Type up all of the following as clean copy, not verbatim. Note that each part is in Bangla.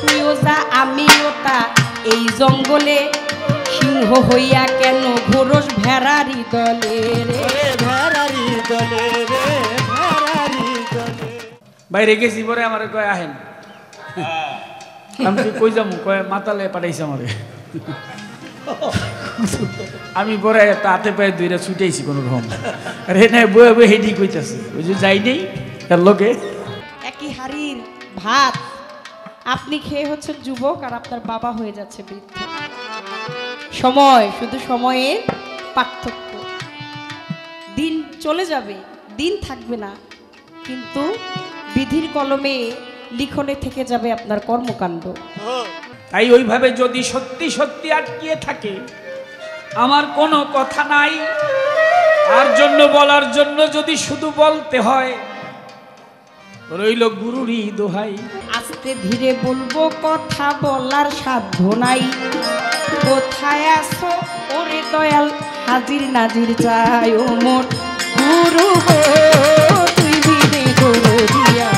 তুইও যা আমিও তা, এই জঙ্গলে সিংহ হইয়া কেন ঘোরস ভেড়ারি দলে রে, ভেড়ারি দলে রে, ভেড়ারি দলে। বাইরে গেছি পরে আমার কয় আহেন, আমি কই যাবো, কয় মাতালে পাঠাইছে আমারে। আমি পরে তাতে পায়ে দুইটা ছুটেছি কোনো রকম, আর হে নাই বয়ে বয়ে হেডি কইতাছে, ওই যে যাই নেই তার লোকে। একই হাড়ির ভাত আপনি খেয়ে হচ্ছেন যুবক, আর আপনার বাবা হয়ে যাচ্ছে বৃদ্ধ। সময়, শুধু সময়ের পার্থক্য। দিন চলে যাবে, দিন থাকবে না, কিন্তু বিধির কলমে লিখনে থেকে যাবে আপনার কর্মকাণ্ড। তাই ওইভাবে যদি সত্যি সত্যি আটকিয়ে থাকে, আমার কোনো কথা নাই, তার জন্য বলার জন্য যদি শুধু বলতে হয়, রইল গুরুরই দোহাই। আস্তে ধীরে বলবো, কথা বলার সাধ্য নাই। কোথায় আসো ওরে দয়াল, হাজির নাজির চাই ও মোট গুরু গো, তুই বিনে গুরু দিয়া।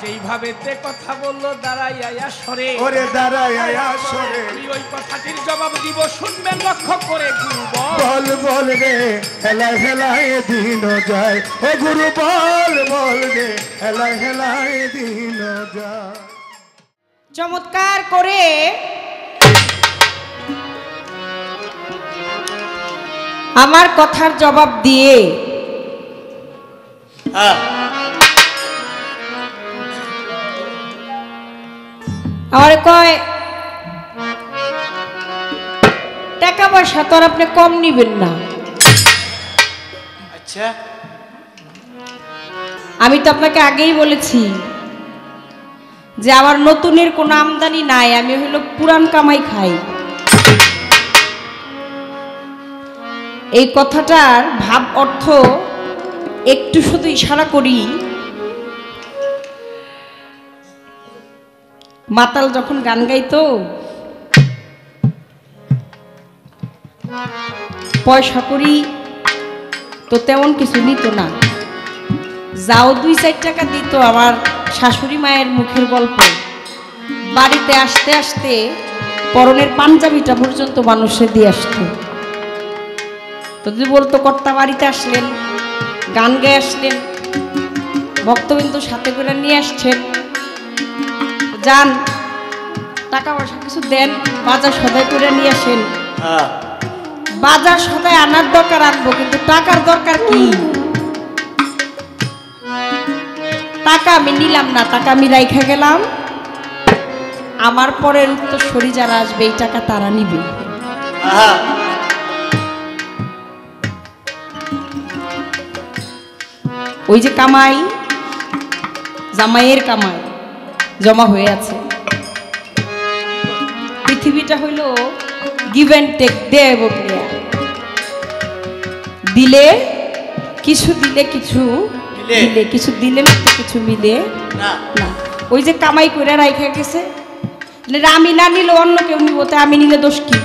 যেইভাবে তে কথা বললো দাঁড়াইয়া সরে, ওরে দাঁড়াইয়া সরে, ওই কথাটির জবাব দিব, শুনবেন লক্ষ্য করে। গুরু বল বল রে, হেলায় হেলায় দিন যায়, ও গুরু বল বল রে, হেলায় হেলায় দিন যায়। চমৎকার করে আমার কথার জবাব দিয়ে আমার কয়, টাকা পয়সা তো আর আপনি কম নিবেন না। আচ্ছা, আমি তো আপনাকে আগেই বলেছি যে আমার নতুনের কোনো আমদানি নাই, আমি হলো পুরান কামাই খাই। এই কথাটার ভাব অর্থ একটু শুধু ইশারা করি। মাতাল যখন গান গাইতো, পয়সা করি তো তেমন কিছু নিত না, যাও 2-4 টাকা দিত। আমার শাশুড়ি মায়ের মুখের গল্প, বাড়িতে আসতে আসতে পরনের পাঞ্জাবিটা পর্যন্ত মানুষে দিয়ে আসতো। তো যদি বলতো কর্তা বাড়িতে আসলেন, গান গেয়ে আসলেন, ভক্তবৃন্দ সাথে করে নিয়ে আসছেন, যান টাকা পয়সা কিছু দেন, বাজার সদাই করে নিয়ে আসেন। বাজার সদাই আনার দরকার আনবো, কিন্তু টাকার দরকার কি? টাকা আমি নিলাম না, টাকা আমি রাইখা গেলাম, আমার পরের উত্তরসূরি যারা আসবে এই টাকা তারা নিবে। ওই যে কামাই, জামাইয়ের কামাই জমা হয়ে আছে। পৃথিবীটা হইল গিভ অ্যান্ড টেক, দে এবং নেয়া। দিলে কিছু, দিলে কিছু, দিলে কিছু, দিলে না তো কিছু মিলে না। ওই যে কামাই করে রাইখা গেছে, আমি না নিলে অন্য কেউ নিব, তাই আমি নিলে দোষ কি?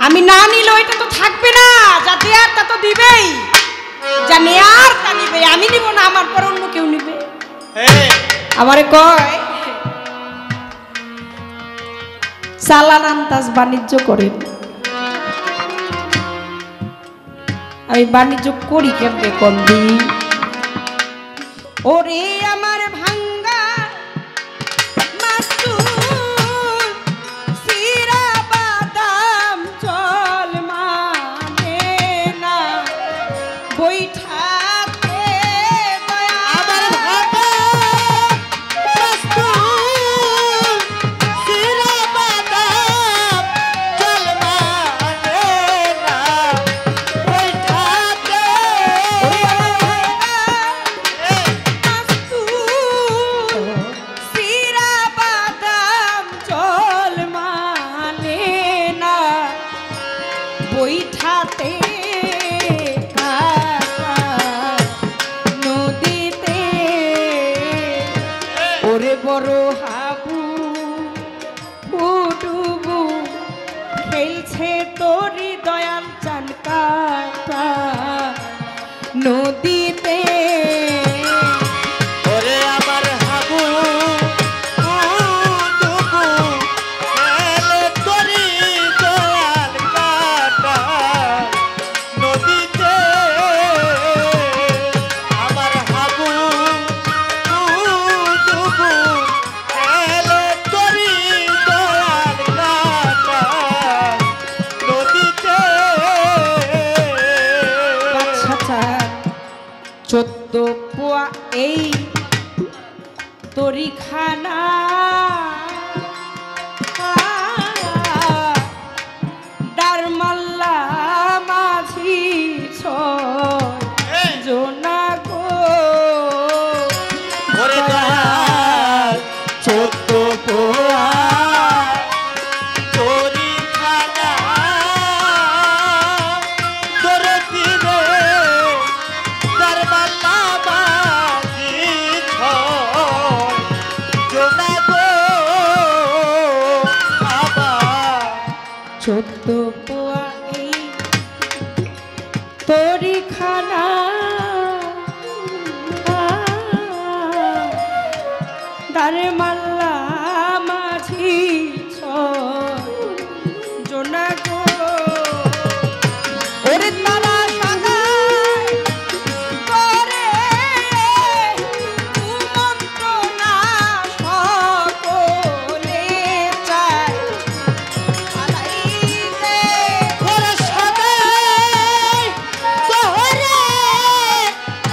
আমি না নিলে ওইটা তো থাকবে না, যা দেয়ার তা তো দিবেই, যা নেয়ার তা নিবে। আমি নিব না, আমার পর অন্য কেউ নিবে। আমারে কয় চালান আন্দাজ বাণিজ্য করেন। আমি বাণিজ্য করি কেমনে কন্দি? ওরে আমার ভাঙ্গা মাস্তুর সিরা বাদাম চল মানে না বৈঠাতে আমার ভাঙা মাস্তুর সিরা বাদাম চল মানে না বৈঠাতে। সিরা বাদাম চল মানে না বৈঠাতে নদীতে ওরে আমার হাবু ডুবু খেলে তরি দয়াল কাটা নদীতে আমার হাবু ডুবু খেলে তরি দয়াল কাটা নদীতে বাচ্চাটা 14 পোয়া এই তরিখানা ডারমাল্লা মাঝি ছয় জোনা গো ওরে দয়াল 14 পোয়া তোরি খানা তোর দিনে দরবালা বাজি ছয় জোনা গো আবার 14 পোয়া এই তরিখানা দারে মাল্লা মাঝি জোনা গো ওরে তারা সাদায় করে কুমন্ত্রণা সকলে চায় আলাইতে ওরে সদাই তোরে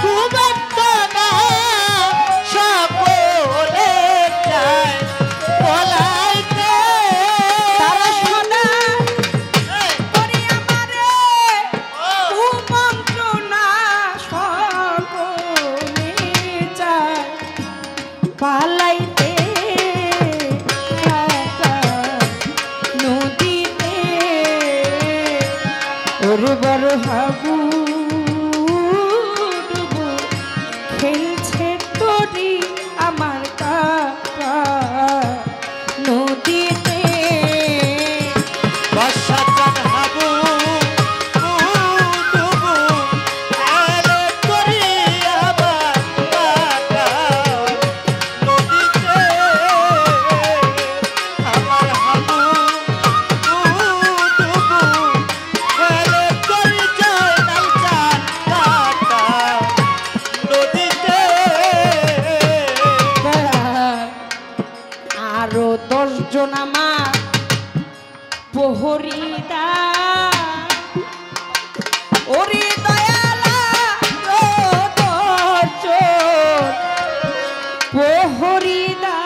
কুমন্তনা সকলে চায় বলাইতে তারা সদায় করে আমারে কুমন্ত্রণা সকলে চায় পালাইতে নদীতে ওরে বড় হাবু ডুবু খেলছে তোরি আমার কাকা নদীতে বর্ষাকাল হাবু ডুবু এলে করি আবার কাটা নদীতে আমার হাবু ডুবু এলে করি জয়নাল চাঁদ কাটা নদীতে আরো 10 জন আমার প্রহরীদা ওরে দয়ালা 10 জন প্রহরীদা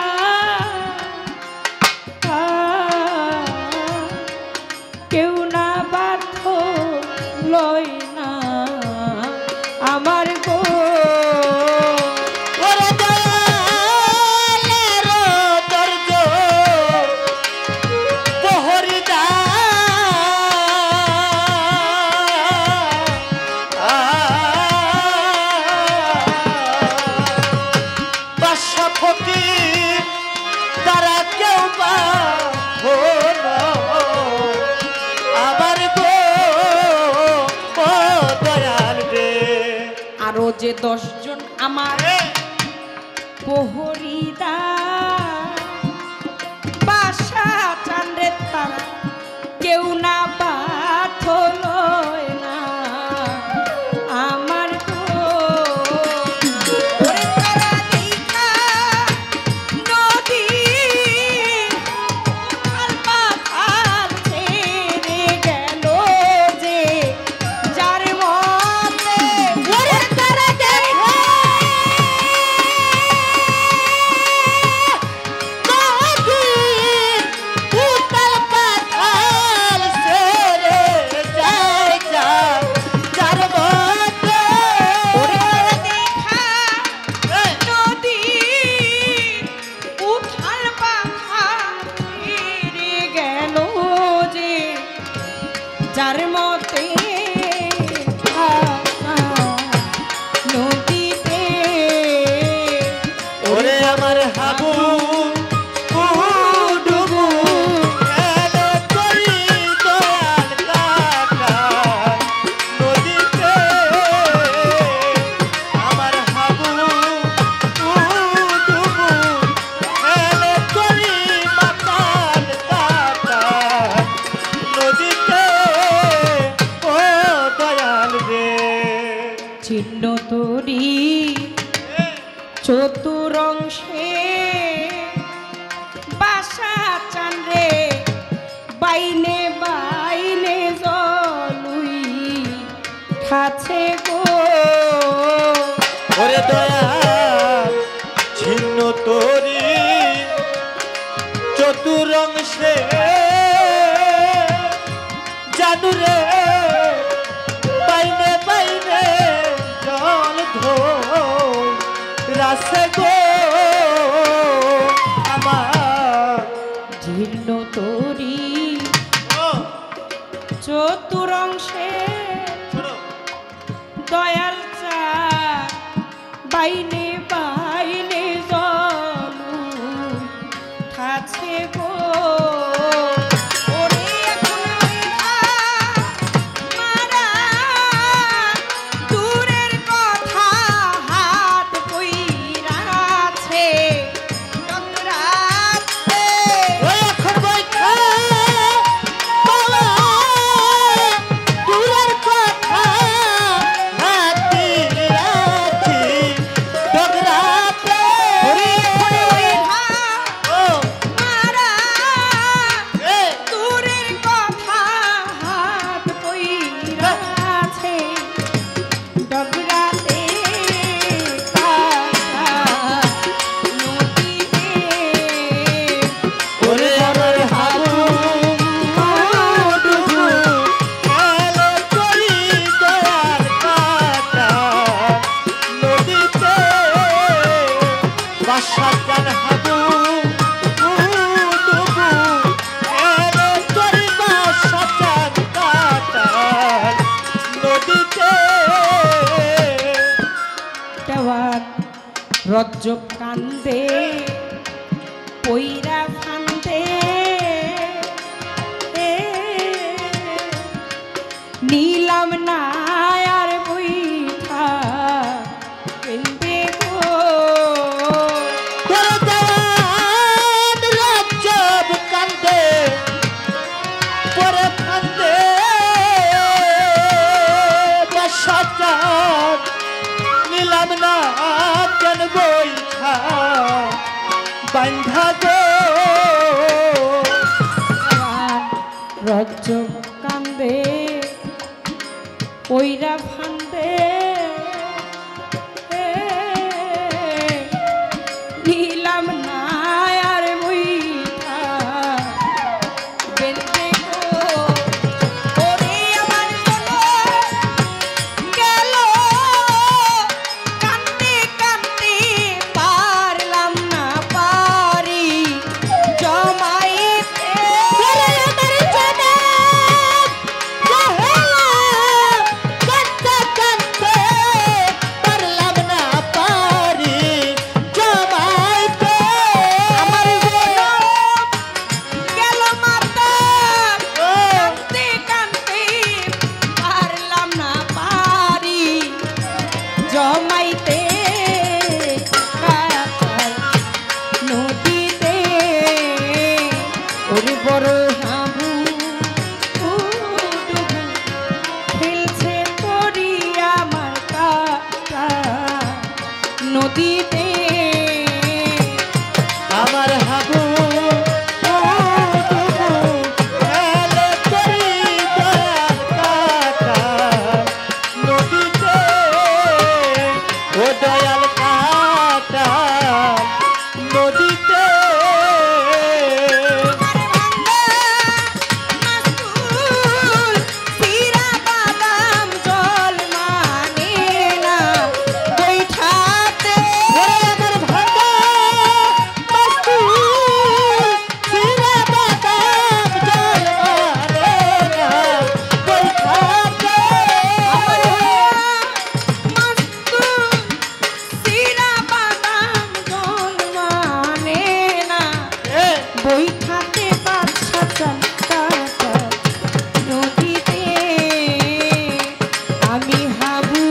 কেউ না বাধ্য লয় না আমার গো ওরে দয়ালের দর্জ প্রহরীদা বাদশা ফকির তারা কেউ বা হলো আমার গো ও দয়াল রে আরো যে 10 জন আমার প্রহরীদা বাসা চান্দ্রে তারা কেউ না বাধ্য লয় না আমার গো ওরে তারা দেখা নদী আর পাতাল ছেড়ে গেল যে যার মতে ওরে তারা দেখা নদীর উতাল পাথাল ছিন্ন তরি চতুরংশে বাসা চান্দ্রে বাইনে বাইনে জলুই খাছে গো ওরে দয়া ছিন্ন তোরি চতুরংশে জানু রে বাইনে বাইনে জল ধো রাসে গো আমার জীর্ণ তরি চতুরংশে দয়াল চা বাইনে বাইনে জলু খাছে গো ওরে এখন মারা দূরের কথা হাত কইরাছে ডগরাতে ওই এখন বৈঠা বাবা দূরের কথা হাতি রাতি ডগরাতে ওরে এখন ওইঠা ও মারা এ দূরের কথা হাত কইরাছে ডগরাতে নদীতে ওরে আমার হাবু ডুবু এলো করি দয়ার কাটা নদীতে বাসা জান হাবু ডুবু এলো করি বাসা জান কাটা নদীতে দেওয়ার রজ্জব কান্দে পইরা ফান্দে নীলাম না আর বইঠা কেন্দে গো করে দেওয়ান রাজ্জব কান্দে পরে ফান্দে বাসা জান নিলাম না কেন বইঠা বান্ধা গো রজ্জব কান্দে পইরা ফান্দে নীলাম না আর বইঠা বেঁধে গো ওরে আমার গেল কান্দে কান্দে পারলাম না পারি জমাইতে ওরে আমার জান জাহেলা কাঁদতে কাঁদতে পারলাম না পারি জমাইতে আমার গেল মাতা ও কাঁদতে কাঁদতে পারলাম না পারি জমাইতে কাটাই নদীতে ওরে বড় হাবু ডুবু খেলছে তরি আমার কাটা নদীতে আমার হাবু এলো করি দয়ার কাটা নদীতে ও দয়াল কাটা নদীতে মাস্তুল সিরা বাদাম জল মানে না বৈঠাতে ওরে আমার ভাঙা মাস্তুল সিরা বাদাম জল মারে না বৈঠাতে আমার মাস্তুল সিরা বাদাম জল মানে না এ বৈঠাতে বাদশা চান্তা নদীতে আমি হাবু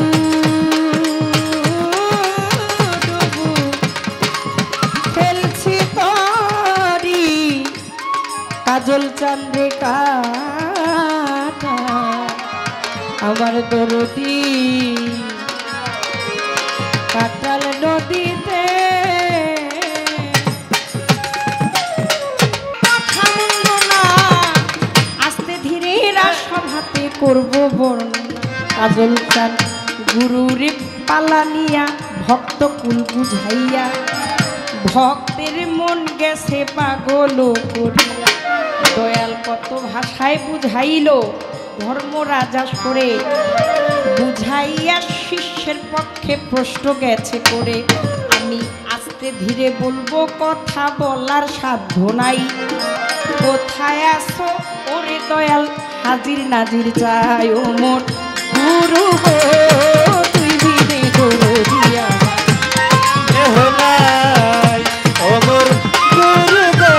ডুবু ফেলছি তরি কাজল চান্দ্রে কাটা আমার দরদি কাজল চান গুরুরে পালানিয়া ভক্ত কুল বুঝাইয়া ভক্তের মন গেছে পাগল করিয়া দয়াল কত ভাষায় বুঝাইল ধর্ম রাজা সরে বুঝাইয়া শিষ্যের পক্ষে প্রশ্ন গেছে করে আমি আস্তে ধীরে বলবো কথা বলার সাধ্য নাই কোথায় আসো ওরে দয়াল হাজির নাজির চাই ও মোর গুরু গো তুই বিনে গুরু দিয়া কেহ নাই ও মোর গুরু গো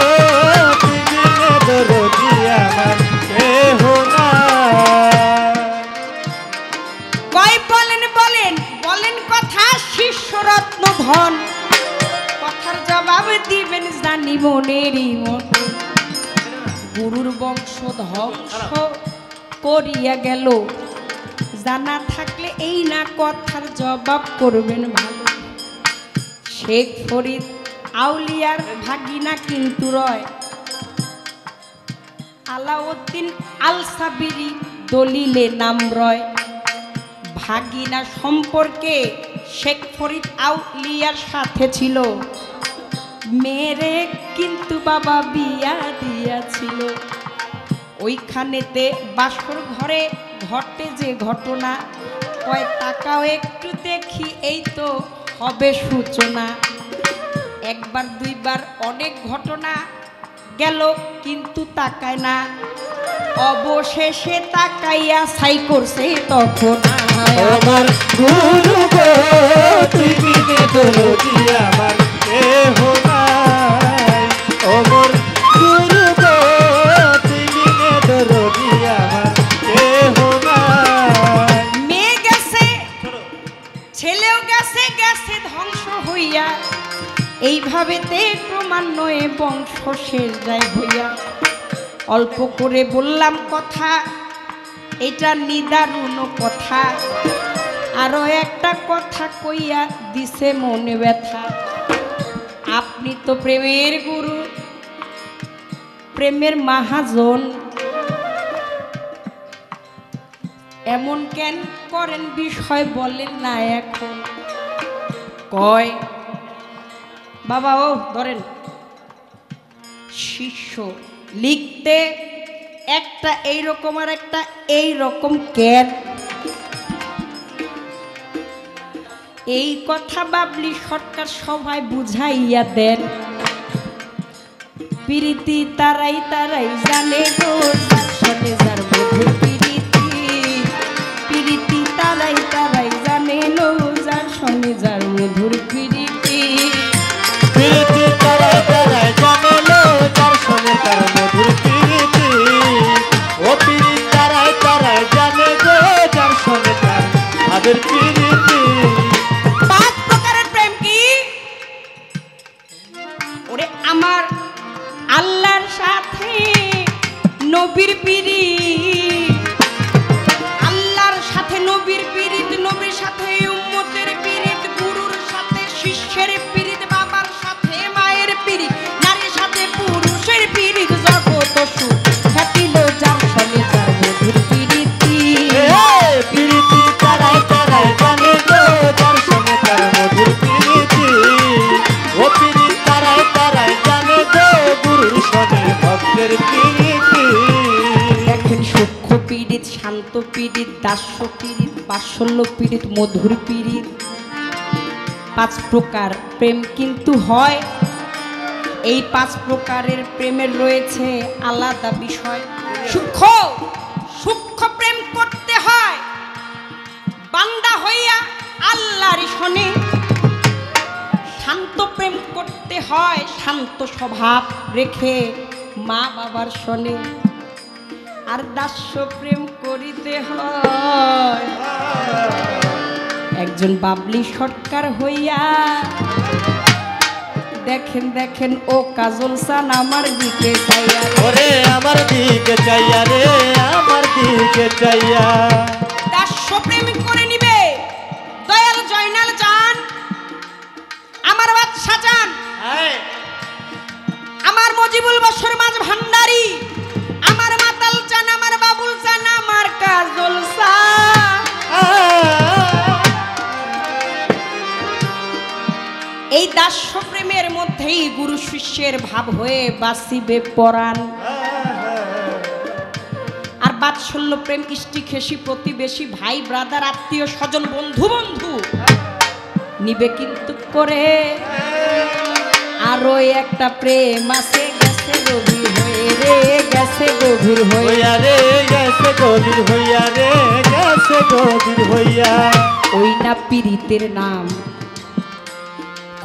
তুই বিনে দরদি আমার কেহ নাই। কই বলেন বলেন বলেন কথা শিষ্যরত্ন ধন কথার জবাব দিবেন জানি মনেরই মতো গুরুর বংশ ধ্বংস করিয়া গেল জানা থাকলে এই না কথার জবাব করবেন ভালো শেখ ফরিদ আউলিয়ার ভাগিনা কিন্তু রয় আলাউদ্দিন আল সাবিরি দলিলে নাম রয় ভাগিনা সম্পর্কে শেখ ফরিদ আউলিয়ার সাথে ছিল মেরে কিন্তু বাবা বিয়া দিয়াছিল ওইখানেতে বাসর ঘরে ঘটে যে ঘটনা কয় টাকাও একটু দেখি এই তো হবে সূচনা একবার দুইবার অনেক ঘটনা গেল কিন্তু তাকায় না অবশেষে তাকাইয়া ছাই করছে তখন আমার গুরু গো তুই বিনে দরদি আমার কেহ নাই ও মোর গুরু গো তুই বিনে দরদি আমার কেহ নাই। মেয়ে গেছে ছেলেও গেছে গেছে ধ্বংস হইয়া এইভাবেতে ক্রমান্বয়ে বংশ শেষ যায় হইয়া অল্প করে বললাম কথা এটা নিদারুণ কথা আরো একটা কথা কইয়া দিছে মনে ব্যথা আপনি তো প্রেমের গুরু প্রেমের মহাজন এমন কেন করেন বিষয় বলেন না এখন কয় বাবা ও ধরেন শিষ্য লিখতে একটা এইরকম আর একটা এইরকম কেন এই কথা বাবলি সরকার সবাই বুঝাইয়া দেন প্রীতি তারাই তারাই জানে গো যার সনে যার মধুর প্রীতি প্রীতি তারাই তারাই জানে লো যার সনে যার মধুর প্রীতি প্রীতি তারাই তারাই জানে লো যার সনে তার মধুর প্রীতি ও প্রীতি তারাই তারাই জানে গো যার সনে তার আদর প্রীতি। পাঁচ প্রকারের প্রেম কি ওরে আমার আল্লাহর সাথে নবীর পিরিত আল্লাহর সাথে নবীর পিরিত নবীর সাথে উম্মতের পিরিত গুরুর সাথে শিষ্যের পিরিত বাবার সাথে মায়ের পিরিত নারীর সাথে পুরুষের পিরিত জগৎ সুখ খ্যাতিল যার সনে যার মধুর পিরিতি প্রীতি তারাই তারাই জানে গো যার সনে তার মধুর প্রীতি ও প্রীতি তারাই তারাই জানে গো গুরুর সনে ভক্তের প্রীতি। দেখেন সূক্ষ্ম পীড়িত শান্ত পীড়িত দাস্য পীড়িত বাৎসল্য পীড়িত মধুর পীড়িত পাঁচ প্রকার প্রেম কিন্তু হয় এই পাঁচ প্রকারের প্রেমের রয়েছে আলাদা বিষয় সূক্ষ্ম সূক্ষ্ম প্রেম করতে হয় বান্দা হইয়া আল্লাহর সনে শান্ত প্রেম করতে হয় শান্ত স্বভাব রেখে মা বাবার সনে আর দাস্য প্রেম করিতে হয় একজন বাবলি সরকার হইয়া দেখেন দেখেন ও কাজল সান আমার দিকে চাইয়া ওরে আমার দিকে চাইয়া রে আমার দিকে চাইয়া দাস্য প্রেম করে নিবে দয়াল জয়নাল চান আমার বাদশা চান আমার মজিবুল বশর মাঝ ভান্ডারী আমার মাতাল চান আমার বাবুল চান আমার কাজল চান এই দাস্য প্রেমের মধ্যেই গুরু শিষ্যের ভাব হয়ে বাঁচিবে পরাণ। আর বাৎসল্য প্রেম ইষ্টি খেসি প্রতিবেশী ভাই ব্রাদার আত্মীয় স্বজন বন্ধু বন্ধু নিবে কিন্তু করে আরো একটা প্রেম আছে গেছে গভীর হয়ে রে গেছে গভীর হয়ে হইয়া রে গেছে গভীর হইয়া রে গেছে গভীর হইয়া। ওই না পীড়িতের নাম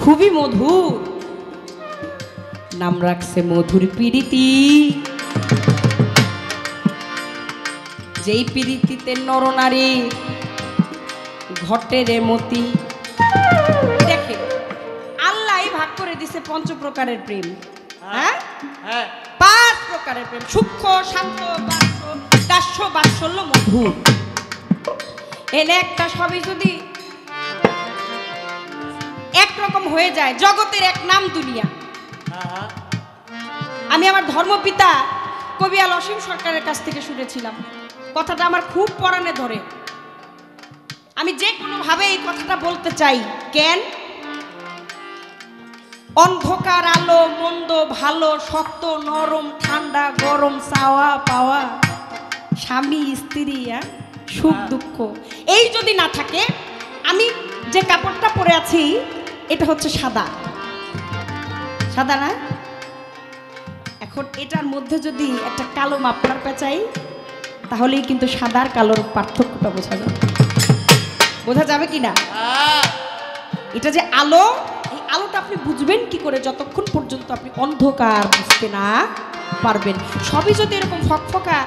খুবই মধুর, নাম রাখছে মধুর পীড়িতি। যেই পীড়িতিতে নরনারী ঘটে রে মতি। দেখে আল্লাহ ভাগ করে দিছে পঞ্চ প্রকারের প্রেম। হ্যাঁ, হ্যাঁ 5 প্রকারের প্রেম, সূক্ষ্ম, শান্ত, দাস্য, বাৎসল্য, মধুর। এনে একটা সবই যদি একরকম হয়ে যায়, জগতের এক নাম দুনিয়া। আমি আমার ধর্মপিতা কবি আল অসীম সরকারের কাছ থেকে শুনেছিলাম, কথাটা আমার খুব পরাণে ধরে। আমি যে কোনো ভাবে এই কথাটা বলতে চাই। কেন? অন্ধকার আলো মন্দ ভালো শক্ত নরম ঠান্ডা গরম চাওয়া পাওয়া স্বামী স্ত্রী সুখ দুঃখ এই যদি না থাকে, আমি যে কাপড়টা পরে আছি এটা হচ্ছে সাদা, সাদা না? এখন এটার মধ্যে যদি একটা কালো মাপলার পেঁচাই তাহলেই কিন্তু সাদার কালোর পার্থক্যটা বোঝা যাবে। বোঝা যাবে কি না? এটা যে আলো, এই আলোটা আপনি বুঝবেন কি করে যতক্ষণ পর্যন্ত আপনি অন্ধকার বুঝতে না পারবেন। সবই যদি এরকম ফকফকা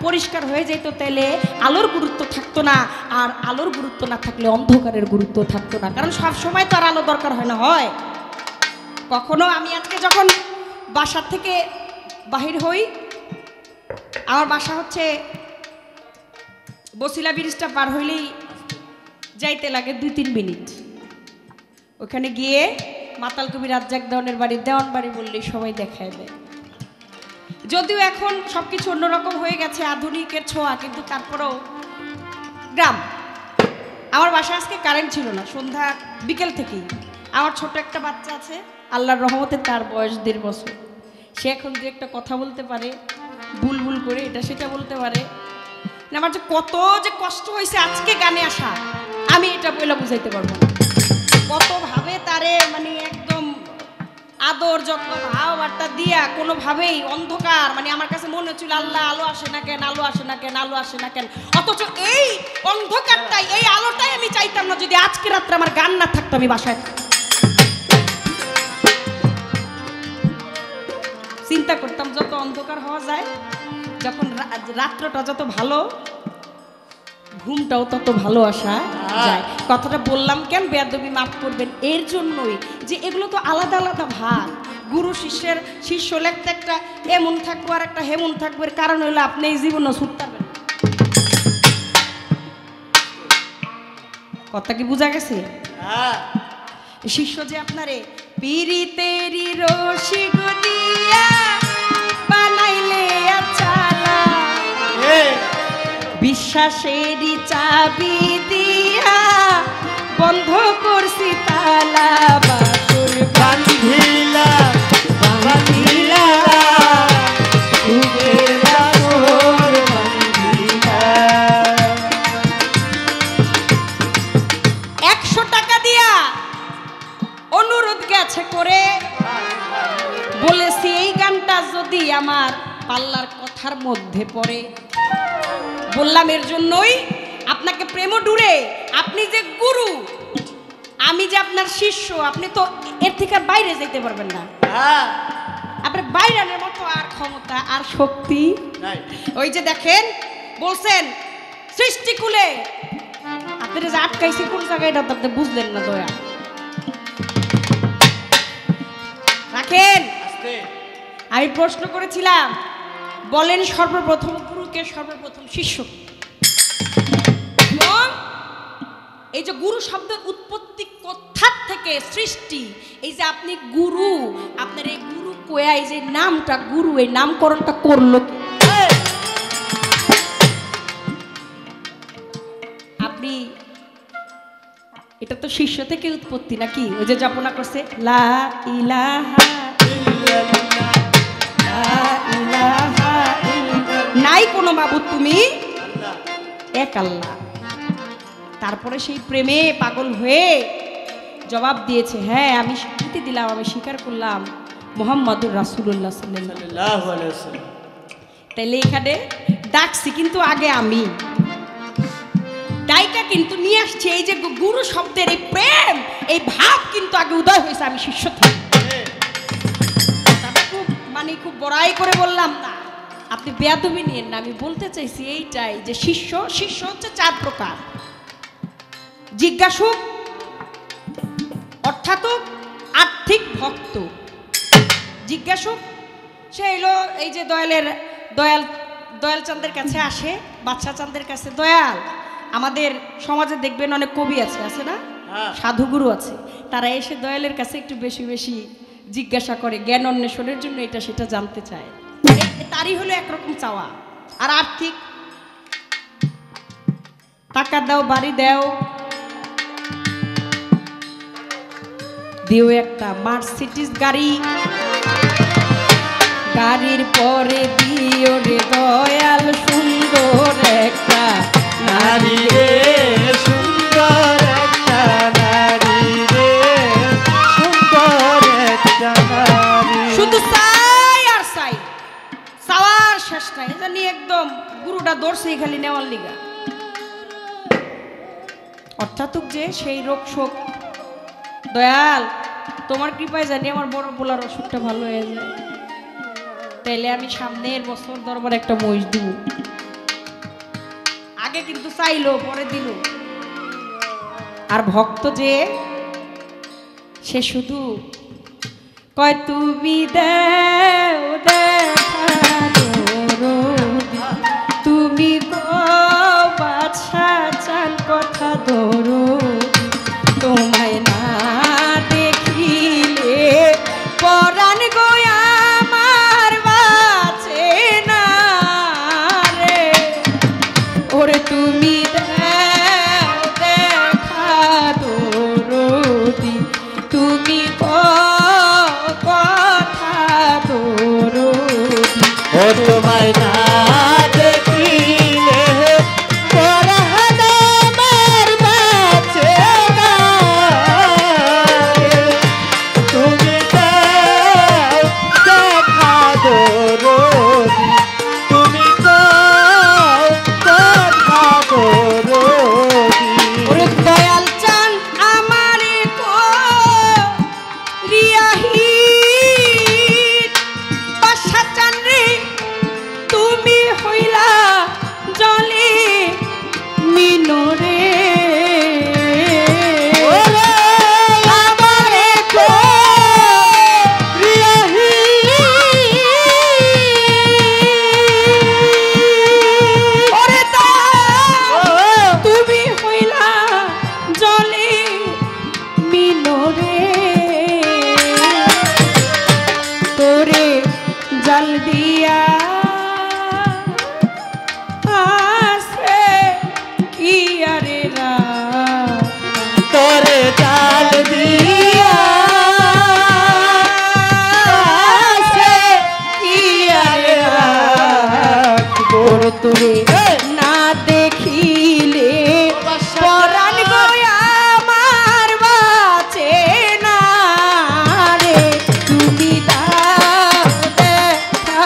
পরিষ্কার হয়ে যেত তাহলে আলোর গুরুত্ব থাকতো না, আর আলোর গুরুত্ব না থাকলে অন্ধকারের গুরুত্ব থাকতো না। কারণ সব সময় তো আর আলো দরকার হয় না। হয় কখনো আমি আজকে যখন বাসার থেকে বাহির হই, আমার বাসা হচ্ছে বসিলা ব্রিজটা পার হইলেই যাইতে লাগে 2-3 মিনিট। ওখানে গিয়ে মাতাল কবি রাজ্জাক দেওয়ানের বাড়ি, দেওয়ান বাড়ি বললেই সবাই দেখায় দেয়। যদিও এখন সবকিছু অন্যরকম হয়ে গেছে, আধুনিকের ছোঁয়া, কিন্তু তারপরেও গ্রাম। আমার বাসায় আজকে কারেন্ট ছিল না সন্ধ্যা বিকেল থেকেই। আমার ছোট একটা বাচ্চা আছে, আল্লাহর রহমতে তার বয়স 1.5 বছর। সে এখন দু একটা কথা বলতে পারে, বুলবুল করে এটা সেটা বলতে পারে। আমার যে কত যে কষ্ট হয়েছে আজকে গানে আসা, আমি এটা বলে বুঝাইতে পারবো না। কতভাবে তারে মানে একদম আদর যত্ন ভাববার্তা দিয়া কোনোভাবেই অন্ধকার, মানে আমার কাছে মনে হচ্ছিল আল্লাহ আলো আসে না কেন, আলো আসে না কেন, আলো আসে না কেন। অথচ এই অন্ধকারটাই, এই আলোটাই আমি চাইতাম না যদি আজকে রাত্রে আমার গান না থাকতো, আমি বাসায় চিন্তা করতাম যত অন্ধকার হওয়া যায়, যখন রাত্রটা যত ভালো, ঘুমটাও তত ভালো আসা যায়। কথাটা বললাম কেন, বেয়াদবি মাফ করবেন, এর জন্যই যে এগুলো তো আলাদা আলাদা ভাগ। গুরু শিষ্যের শিষ্য লেখতে একটা এমন থাকবো আর একটা হেমন থাকবো, এর কারণ হইলো আপনি এই জীবনও ছুটতে পারবেন। কথা কি বোঝা গেছে? শিষ্য যে আপনারে পীড়িতেরি রশি গদিয়া বানাইলে চালা, বিশ্বাসেরই চাবি দিয়া বন্ধ করছি তালা, বাসুর বান্ধিলা বান্ধিলা সুখের বাসর বান্ধিলা। 100 টাকা দিয়া অনুরোধ গেছে করে, বলেছি এই গানটা যদি আমার পাল্লার কথার মধ্যে পড়ে। বললাম এর জন্যই আপনাকে প্রেম ডুরে, আপনি যে গুরু, আমি যে আপনার শিষ্য, আপনি তো এর থেকে বাইরে যেতে পারবেন না। আপনার বাইরের মতো আর ক্ষমতা আর শক্তি নাই। ওই যে দেখেন বলছেন সৃষ্টিকুলে, আপনারা যে আটকাইছি কোন জায়গায় এটা তো আপনি বুঝলেন না। দয়া রাখেন। আমি প্রশ্ন করেছিলাম, বলেন সর্বপ্রথম গুরুকে, সর্বপ্রথম শিষ্য। এবং এই যে গুরু শব্দের উৎপত্তি কোথার থেকে, সৃষ্টি, এই যে আপনি গুরু, আপনার এই গুরু কোয়া, এই যে নামটা গুরু, এই নামকরণটা করলো আপনি এটা তো শিষ্য থেকে উৎপত্তি নাকি? ওই যে যাপনা করছে লা ইলাহা ইল্লাল্লাহ, লা ইলাহা ইল্লাল্লাহ। নাই কোনো মাবুদ, তুমি এক আল্লাহ। তারপরে সেই প্রেমে পাগল হয়ে জবাব দিয়েছে, হ্যাঁ আমি স্বীকৃতি দিলাম, আমি স্বীকার করলাম মুহাম্মাদুর রাসূলুল্লাহ সাল্লাল্লাহু আলাইহি ওয়াসাল্লাম। তাইলে এখানে ডাকছি কিন্তু আগে আমি, ডাইকা কিন্তু নিয়ে আসছে এই যে গুরু শব্দের এই প্রেম, এই ভাব কিন্তু আগে উদয় হয়েছে আমি শিষ্য থেকে। খুব মানে খুব বড়াই করে বললাম না, আপনি বেয়াদবি নিয়েন না। আমি বলতে চাইছি এইটাই যে শিষ্য হচ্ছে 4 প্রকার। জিজ্ঞাসুক, অর্থাৎ আর্থিক ভক্ত। জিজ্ঞাসুক সে এলো এই যে দয়াল চাঁদের কাছে আসে, বাদশা চাঁদের কাছে, দয়াল আমাদের সমাজে দেখবেন অনেক কবি আছে না, সাধুগুরু আছে, তারা এসে দয়ালের কাছে একটু বেশি বেশি জিজ্ঞাসা করে, জ্ঞান অন্বেষণের জন্য এটা সেটা জানতে চায়। তারই হলো একরকম চাওয়া। আর আর্থিক, টাকা দাও, বাড়ি দাও, দিও একটা মার্সিডিজ গাড়ি, গাড়ির পরে দিও রে দয়াল সুন্দর একটা নারী রে, সুন্দর একটা নারী রে, সুন্দর একটা নারী। শুধু চাই আর চাই, চাওয়ার শেষ নাই। জানি একদম গুরুটা দর্শে খালি নেওয়ার লিগা। অর্থাৎ যে সেই রোগ শোক, দয়াল তোমার কৃপায় জানি আমার বড় পোলার অসুখটা ভালো হয়ে যায়, তাইলে আমি সামনের বছর দরবার একটা মহিষ দিব। আগে কিন্তু চাইলো, পরে দিল। আর ভক্ত যে সে শুধু কয় তুমি দেও দেখা দরদি, তুমি গো বাছা চান কথা দরদি, তোমায় না দেখিলে পরাণ গোয়া আমার বাঁচে না রে, ওরে তুমি দেও দেখা দরদি, তুমি কথা দরদি, ও তোমায় না দেখিলে পরাণ আমার বাঁচে না রে, তুমি দাও দেখা দরদি, তুমি দাও দেখা দরদি। ওরে দয়াল চান আমারে রিয়াহি বাসা চান রে, তুমি হইলা জলে মিনরে, ওরে আমারে রিয়াহি, ওরে দয়াল তুমি হইলা জলে মিনরে, তোরে জল দিয়া আসে কি আরে রা, তোরে জাল দিয়া আসে কি আরে রাখবো, ওরে তোরে না দেখিলে পরাণ গোয়া আমার বাঁচে না রে, তুমি দাও দেখা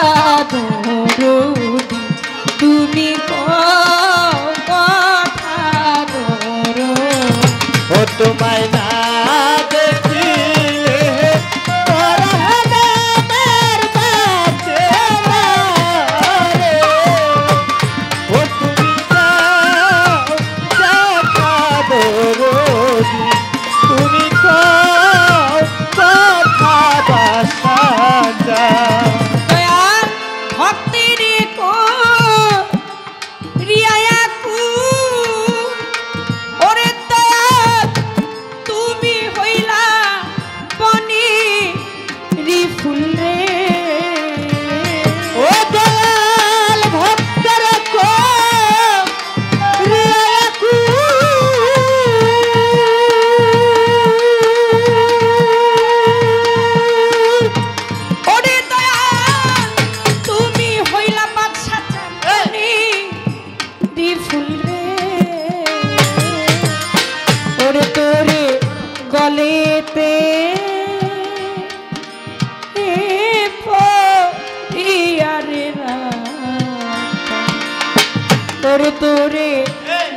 তোরে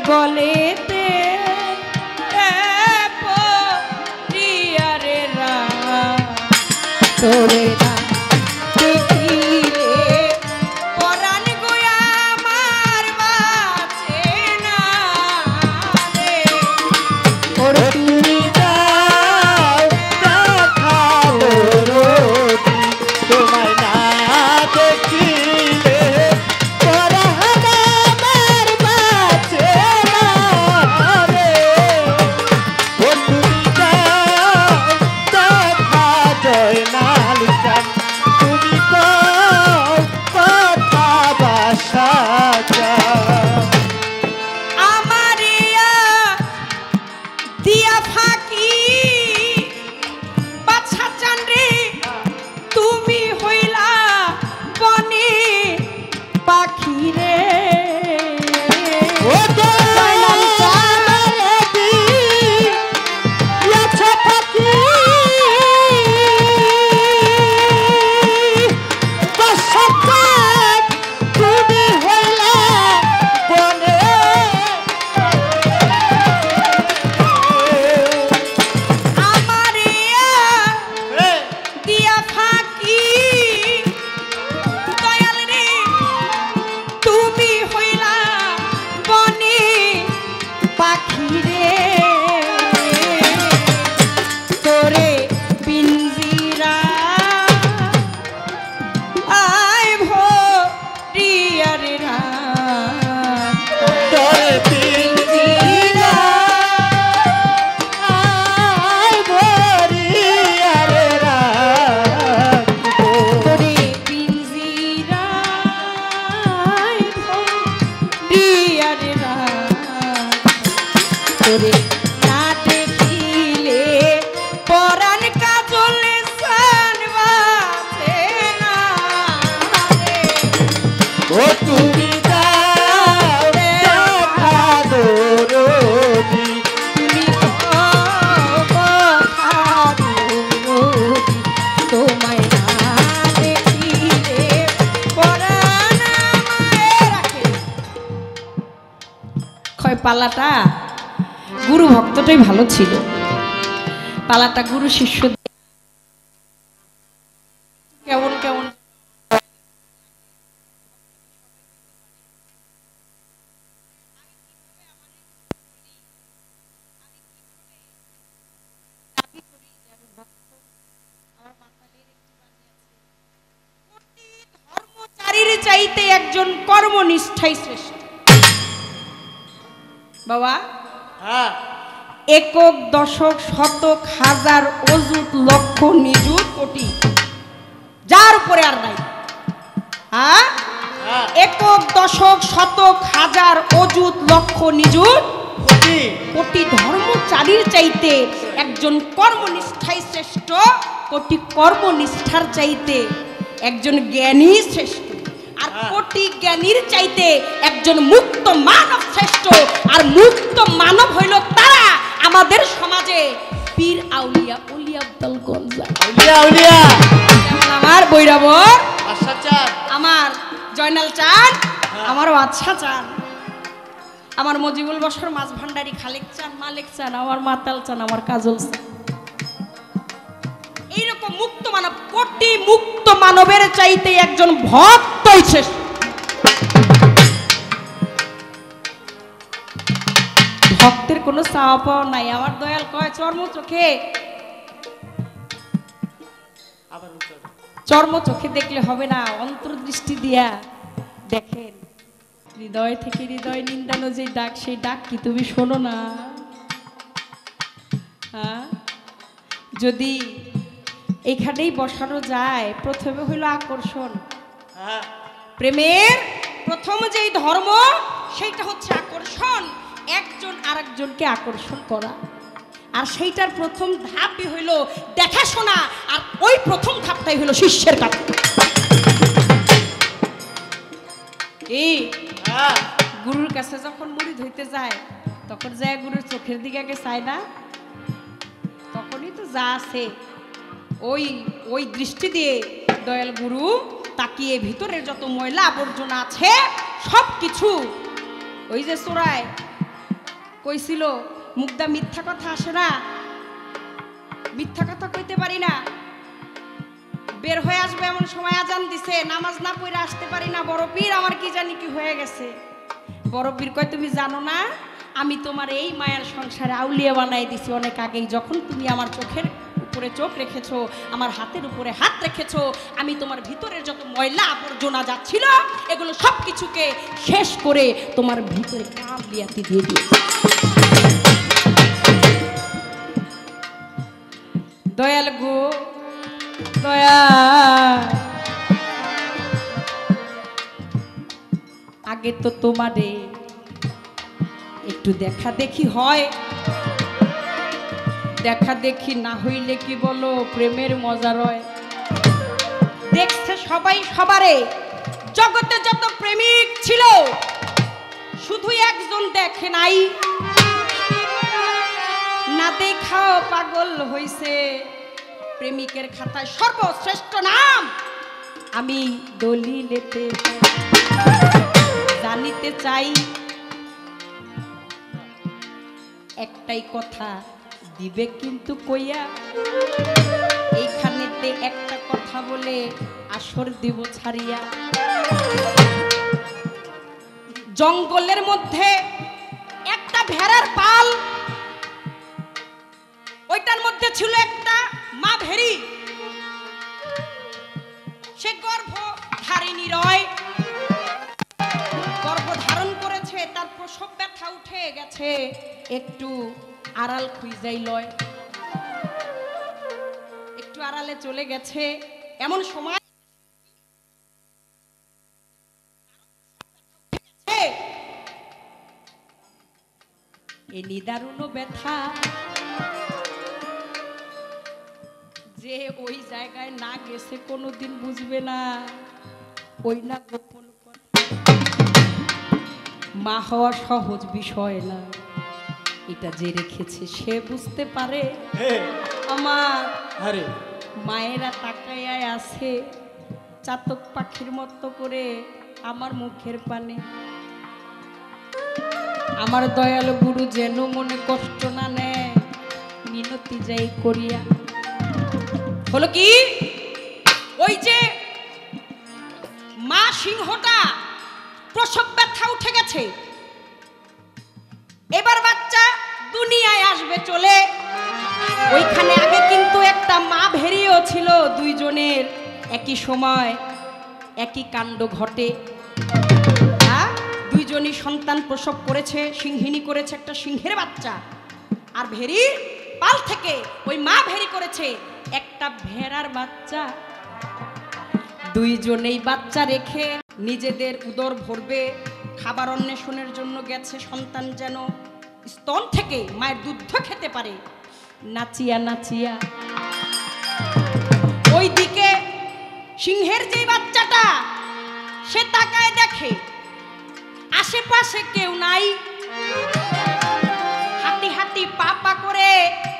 গলেতে পরিয়ারে তোরে না দেখিলে পরাণ গোয়া আমার বাঁচে না রে। ওরে তুমি যাও দেখা দরদি তোমায় না দেখিলে পরাণ আমার বাঁচে না রে। ও তুমি যাও দেখা জয়নাল চাঁদ তুমি কও কথা বাসা যাও। আমারিয়া দিয়া ফাঁকি বাছা চান রে তুমি হইলা বনে পাখি রে। ও জয়নাল চাঁদ দিয়াছে পাখি বাসা চাঁদ তুমি হইলা বনে। আমারিয়া দিয়া ফাঁকি দয়াল রে তুমি হইলা বনে পাখি রে। তোরে পিঞ্জিরা আয় ভরিয়ারে রাত তোরে পিঞ্জিরা আয় ভরিয়ারে রাখবো। তোরে পিঞ্জিরা আয় ভরিয়ারে রাত তোরে না দেখিলে পরাণ কাজলে সান বাঁচে না রে। ও তুমি যাও দেখা দরদি তুমি কথা দরদি তোমায় না দেখিলে পরাণ আমায় রাখে। ক্ষয় পালাটা গুরু ভক্তটাই ভালো ছিল। পালাটা গুরু শিষ্য কেমন কেমন ধর্মচারীর চাইতে একজন কর্মনিষ্ঠাই শ্রেষ্ঠ। বাবা হ্যাঁ একক দশক শতক হাজার অযুত লক্ষ নিযুত কোটি যার উপরে আর নাই। হ্যাঁ হ্যাঁ একক দশক শতক হাজার অযুত লক্ষ নিযুত কোটি কোটি ধর্মচারীর চাইতে একজন কর্মনিষ্ঠাই শ্রেষ্ঠ। কোটি কর্মনিষ্ঠার চাইতে একজন জ্ঞানী শ্রেষ্ঠ। আর কোটি জ্ঞানীর চাইতে একজন মুক্ত মানব শ্রেষ্ঠ। আর মুক্ত মানব হইল তারা আমাদের সমাজে পীর আউলিয়া অলি আব্দুল গঞ্জা আউলিয়া আউলিয়া আমার বৈরাবর আশা চাঁদ আমার জয়নাল চাঁদ আমার বাদশা চাঁদ আমার মজিবুল বশর মাছ ভান্ডারি খালেক চান মালিক চান আমার মাতাল চান আমার কাজল চান। এইরকম মুক্ত মানব কোটি মুক্ত মানবের চাইতে একজন ভক্তই শ্রেষ্ঠ। ভক্তের কোনো চাওয়া পাওয়া নাই। আমার দয়াল কয় চর্ম চোখে আবার চর্ম চোখে দেখলে হবে না, অন্তর্দৃষ্টি দিয়া দেখেন। হৃদয় থেকে হৃদয় নিন্দানো যে ডাক, সেই ডাক কি তুমি শোনো না? হ্যাঁ, যদি এখানেই বসানো যায়, প্রথমে হইল আকর্ষণ। হ্যাঁ প্রেমের প্রথম যেই ধর্ম সেইটা হচ্ছে আকর্ষণ, একজন আরেকজনকে আকর্ষণ করা। আর সেইটার প্রথম ধাপই হইল দেখাশোনা, আর ওই প্রথম ধাপটাই হইল শিষ্যের কাজ। এই হ্যাঁ গুরুর কাছে যখন মুড়ি ধইতে যায়, তখন যায় গুরুর চোখের দিকে আগে চায় না, তখনই তো যা আছে ওই ওই দৃষ্টি দিয়ে দয়াল গুরু তাকিয়ে ভিতরের যত ময়লা আবর্জনা আছে সব কিছু ওই যে চোরাই কইছিল মুগ্ধা মিথ্যা কথা আসে না, মিথ্যা কথা কইতে পারি না, বের হয়ে আসবে এমন সময় আজান দিছে, নামাজ না পড়ে আসতে পারি না, বড় পীর আমার কি জানি কি হয়ে গেছে। বড় পীর কয় তুমি জানো না আমি তোমার এই মায়ের সংসারে আউলিয়া বানাই দিছি অনেক আগেই, যখন তুমি আমার চোখের উপরে চোখ রেখেছো, আমার হাতের উপরে হাত রেখেছো, আমি তোমার ভিতরের যত ময়লা আবর্জনা যাচ্ছিল এগুলো সব কিছুকে শেষ করে তোমার ভিতরে কামলিয়াতি দিয়ে দিয়েছি। দয়াল গো দয়া, আগে তো তোমারে একটু দেখা দেখি হয়, দেখা দেখি না হইলে কি বলো প্রেমের মজা রয়। দেখছে সবাই সবারে, জগতে যত প্রেমিক ছিল শুধু একজন দেখে নাই, না দেখাও পাগল হইছে, প্রেমিকের খাতায় সর্বশ্রেষ্ঠ নাম আমি দলিলেতে জানিতে চাই। একটাই কথা দিবে কিন্তু কইয়া, এইখানেতে একটা কথা বলে আসর দিব ছাড়িয়া। জঙ্গলের মধ্যে একটা ভেড়ার পাল, ওইটার মধ্যে ছিল একটা মা ভেড়ি, সে গর্ভধারিণী রয়, গর্ভধারণ করেছে, তার প্রসব ব্যথা উঠে গেছে, একটু আড়াল খুঁজাই লয়, একটু আড়ালে চলে গেছে, এমন সময় এই নিদারুণ ব্যথা যে ওই জায়গায় না গেছে কোনোদিন বুঝবে না, ওই না গোপন কথা। মা হওয়া সহজ বিষয় না, এটা যে রেখেছে সে বুঝতে পারে। আমার আরে মায়েরা তাকায় আছে চাতক পাখির মতো করে আমার মুখের পানে। আমার দয়াল গুরু যেন মনে কষ্ট না নেয়, মিনতি যাই করিয়া। হলো কি ওই যে মা সিংহটা প্রসব ব্যথা উঠে গেছে, এবার বাচ্চা দুনিয়ায় আসবে চলে। ওইখানে আগে কিন্তু একটা মা ভেড়িও ছিল, দুইজনের একই সময় একই কাণ্ড ঘটে, দুইজনই সন্তান প্রসব করেছে, সিংহিনী করেছে একটা সিংহের বাচ্চা, আর ভেড়ির পাল থেকে ওই মা ভেড়ি করেছে একটা ভেড়ার বাচ্চা। দুইজনেই বাচ্চা রেখে নিজেদের উদর ভরবে, খাবার অন্বেষণের জন্য গেছে, সন্তান যেন স্তন থেকে মায়ের দুধ খেতে পারে। নাচিয়া নাচিয়া ওইদিকে সিংহের যে বাচ্চাটা, সে তাকায় দেখে আশেপাশে কেউ নাই, হাঁটি হাঁটি পা পা করে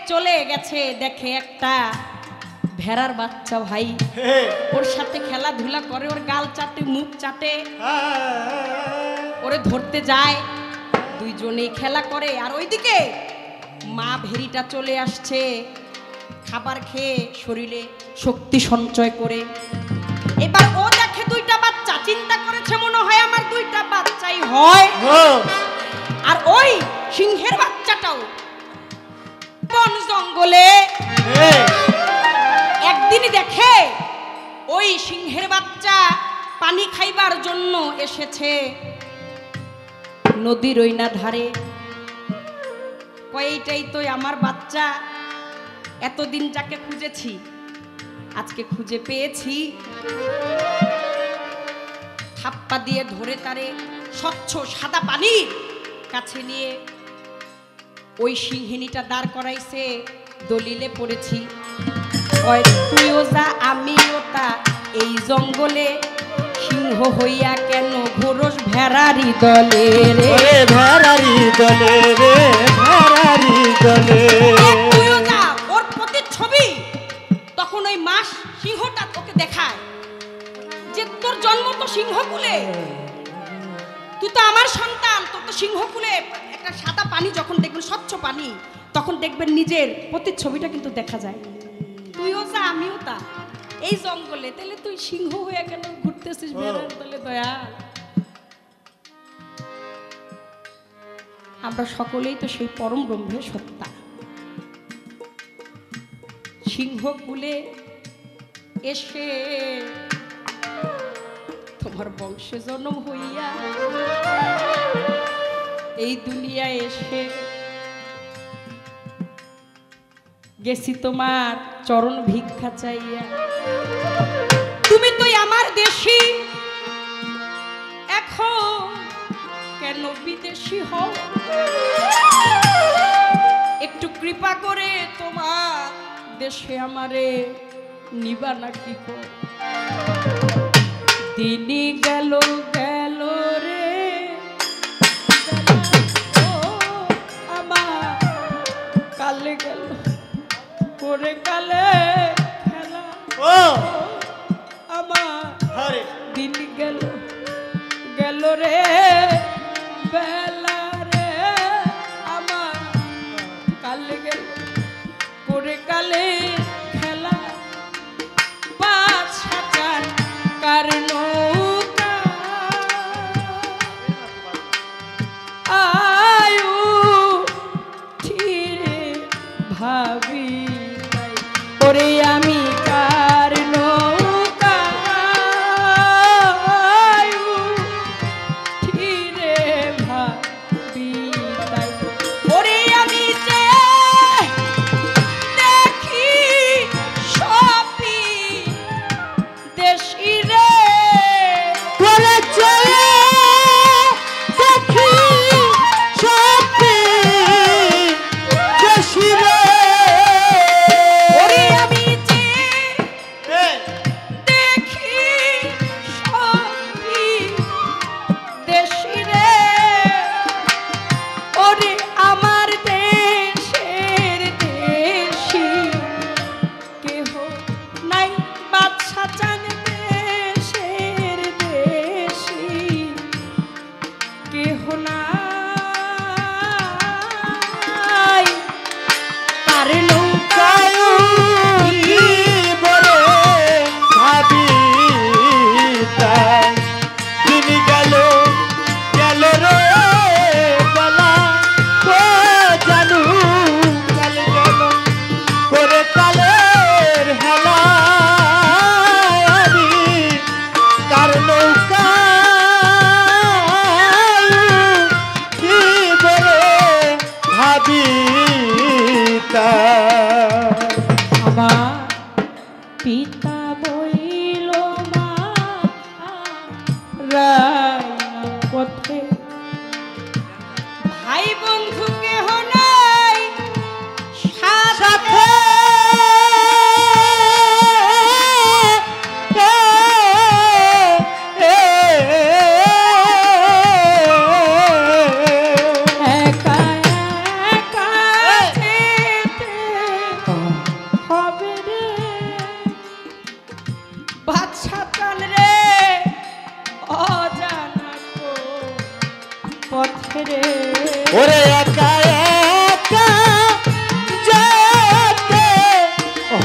চলে গেছে, দেখে একটা ভেড়ার বাচ্চা ভাই, ওর সাথে খেলাধুলা করে, ওর গাল চাটে মুখ চাটে, ওরে ধরতে যায়, দুইজনেই খেলা করে। আর ওইদিকে মা ভেড়িটা চলে আসছে খাবার খেয়ে শরীরে শক্তি সঞ্চয় করে। এবার ও দেখে দুইটা বাচ্চা, চিন্তা করেছে মনে হয় আমার দুইটা বাচ্চাই হয়। আর ওই সিংহের বাচ্চাটাও বন জঙ্গলে একদিন দেখে ওই সিংহের বাচ্চা পানি খাইবার জন্য এসেছে নদীর ওই না ধারে। কয়টাই তো আমার বাচ্চা, এতদিন যাকে খুঁজেছি আজকে খুঁজে পেয়েছি। থাপ্পা দিয়ে ধরে তারে স্বচ্ছ সাদা পানির কাছে নিয়ে ওই সিংহিনীটা দাঁড় করাইছে, দলিলে পড়েছি, তুইও যা আমিও তা, এই জঙ্গলে সিংহ হইয়া কেন ঘোরস ভেড়ারি দলে রে, ভেড়ারি দলে রে, ভেড়ারি দলে। তুইও যা, ওর প্রতিচ্ছবি তখন ওই মা সিংহটা তোকে দেখায় যে তোর জন্ম তো সিংহকুলে, তুই তো আমার সন্তান, তোর তো সিংহকুলে একটা সাদা পানি যখন দেখবেন, স্বচ্ছ পানি, তখন দেখবেন নিজের প্রতিচ্ছবিটা কিন্তু দেখা যায়। তুইও যা আমিও তা, এই জঙ্গলে, তাহলে তুই সিংহ হয়ে কেন ঘুরতেছিস বেড়ার তলে দয়াল? আমরা সকলেই তো সেই পরম ব্রহ্মের সত্তা। সিংহকুলে এসে তোমার বংশে জন্ম হইয়া এই দুনিয়ায় এসে গেছি তোমার চরণ ভিক্ষা চাইয়া। তুমি তো আমার দেশি, এখন কেন বিদেশি হও? একটু কৃপা করে তোমার দেশে আমারে নিবা নাকি গো? দিনই গেল গেল রে ও আমার, কালে গেল করে কালে খেলা ও আমার, হরে দিন গেল গেল রে বেলা রে আমার, কালে গেল করে কালে খেলা। পাঁচ হাজার কার নৌকা আয়ু ধীরে ভাবি নাই, ওরে আমি কার নৌকা আয়ু ধীরে ভাবি নাই, ওরে আমি যে দেখি সপি দেশি রে, বলে চলে দেখি সত্যি দেশি রে। ওরে আমি যে এ, দেখি সপি দেশি রে, ওরে আমার দেশের দেশি কেহ নাই, বাদশা চান দেশের দেশি কেহ নাই, তার নৌকায় কি বলে ভাবি তাই, দিন গেল গেল রে বেলা, ও জানু কাল গেল করে কালের হেলা। আমি কার নৌকায় কি বলে ভাবি তাই। আমার পিতা বইল মা রায় পথে, ভাই বন্ধু কেহ নাই সাথে, একা একা যেতে হবে রে বাদশা চাল রে, অজানা কো পথে রে। ওরে একা একা যেতে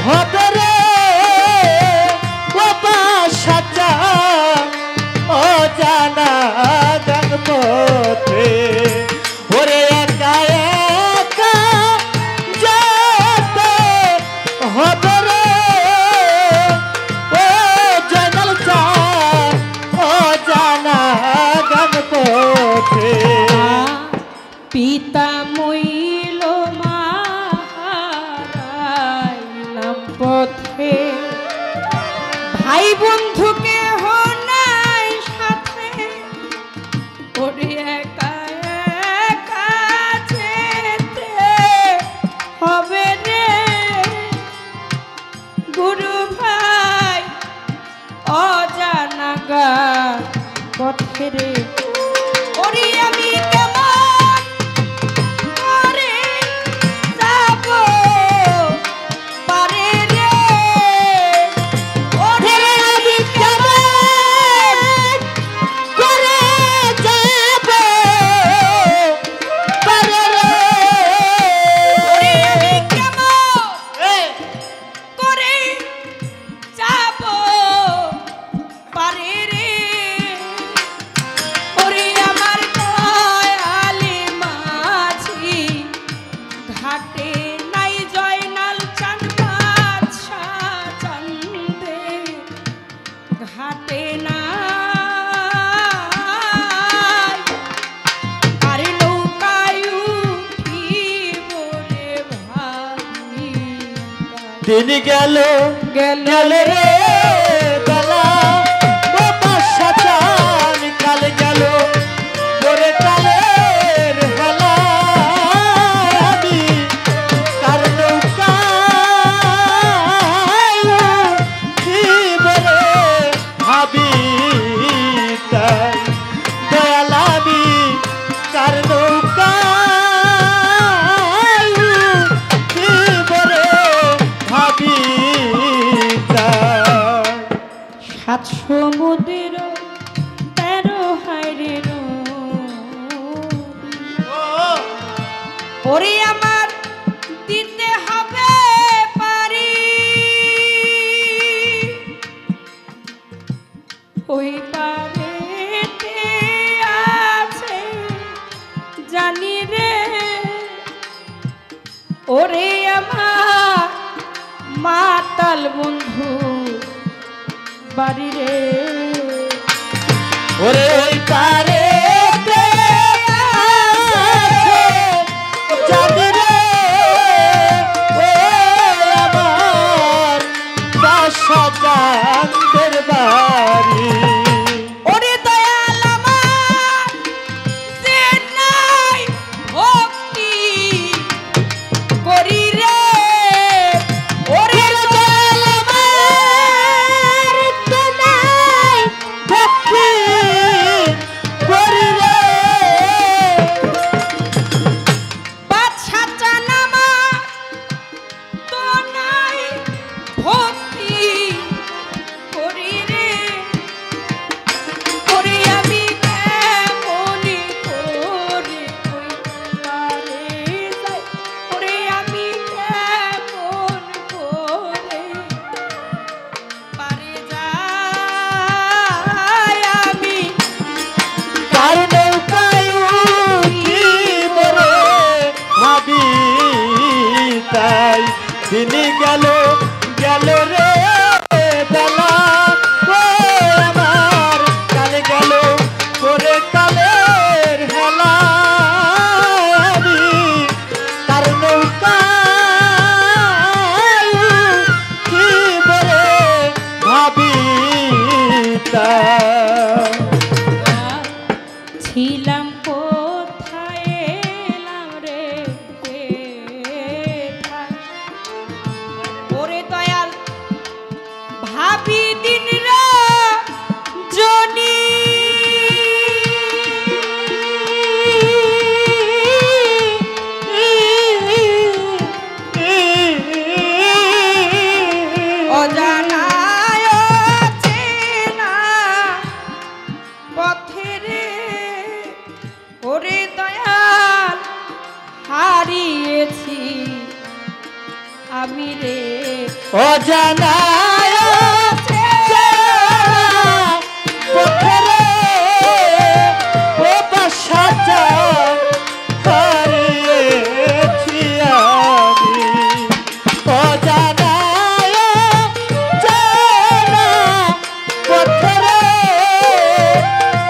হবে রে বাবা সাজা, অজানা গান পথে। ওরে একা একা যেতে হবে রে ও জনল চা, অজানা গান পথে। পিতা মইল মারাইলাম পথে, ভাই বন্ধু কেহ নাই সাথে, ওরে একা একা যেতে হবে রে গুরু ভাই, অজানা গা পথে রে। ওরে আমি কেমন করে যাব পারে রে, ওরে আমি কেমন করে যাব দিন গেল গেল রে বেলা বাতাসা চান কাল গেল ওরে কালের হেলা আমি কার নৌকায় জীবনে ভাবি তাই দয়াল আমি কার নৌকায় জীবনে ভাবি তাই সাত সমুদ্র 13 হাইরের ওরে আমার দিতে হবে পারি ওই পারেতে আছে জানি রে ওরে আমার মাতাল বন্ধু বাড়ি রে ওরে ওই পারে জানি রে ও আমার বাসা চাঁদের বাড়ি ওরে দয়াল আমার যে নাই ভক্তি করি রে ওরে দয়াল আমার যে নাই ভক্তি করি রে বাদশা জানামা তো নাই ভক্তি করি রে ওরে আমি কেমনি করে ওই পারে যাই ওরে আমি কেমন করে পারে যাই আমি কার নৌকায় উঠিব রে ভাবি তাই দিন গেল রে বেলা ও আমার কাল গেল করে কালের হেলা আমি কার নৌকায় উঠিব রে ভাবি তাই ছিলাম কোথায় এলাম রে ওরে দয়াল ভাবি দিন জনি অজানায় চেনা পথে রে ওরে দয়াল হারিয়েছি আমি রে অজানায় পথরে ও বাসা হারিয়েছি আমি অজানায় পথরে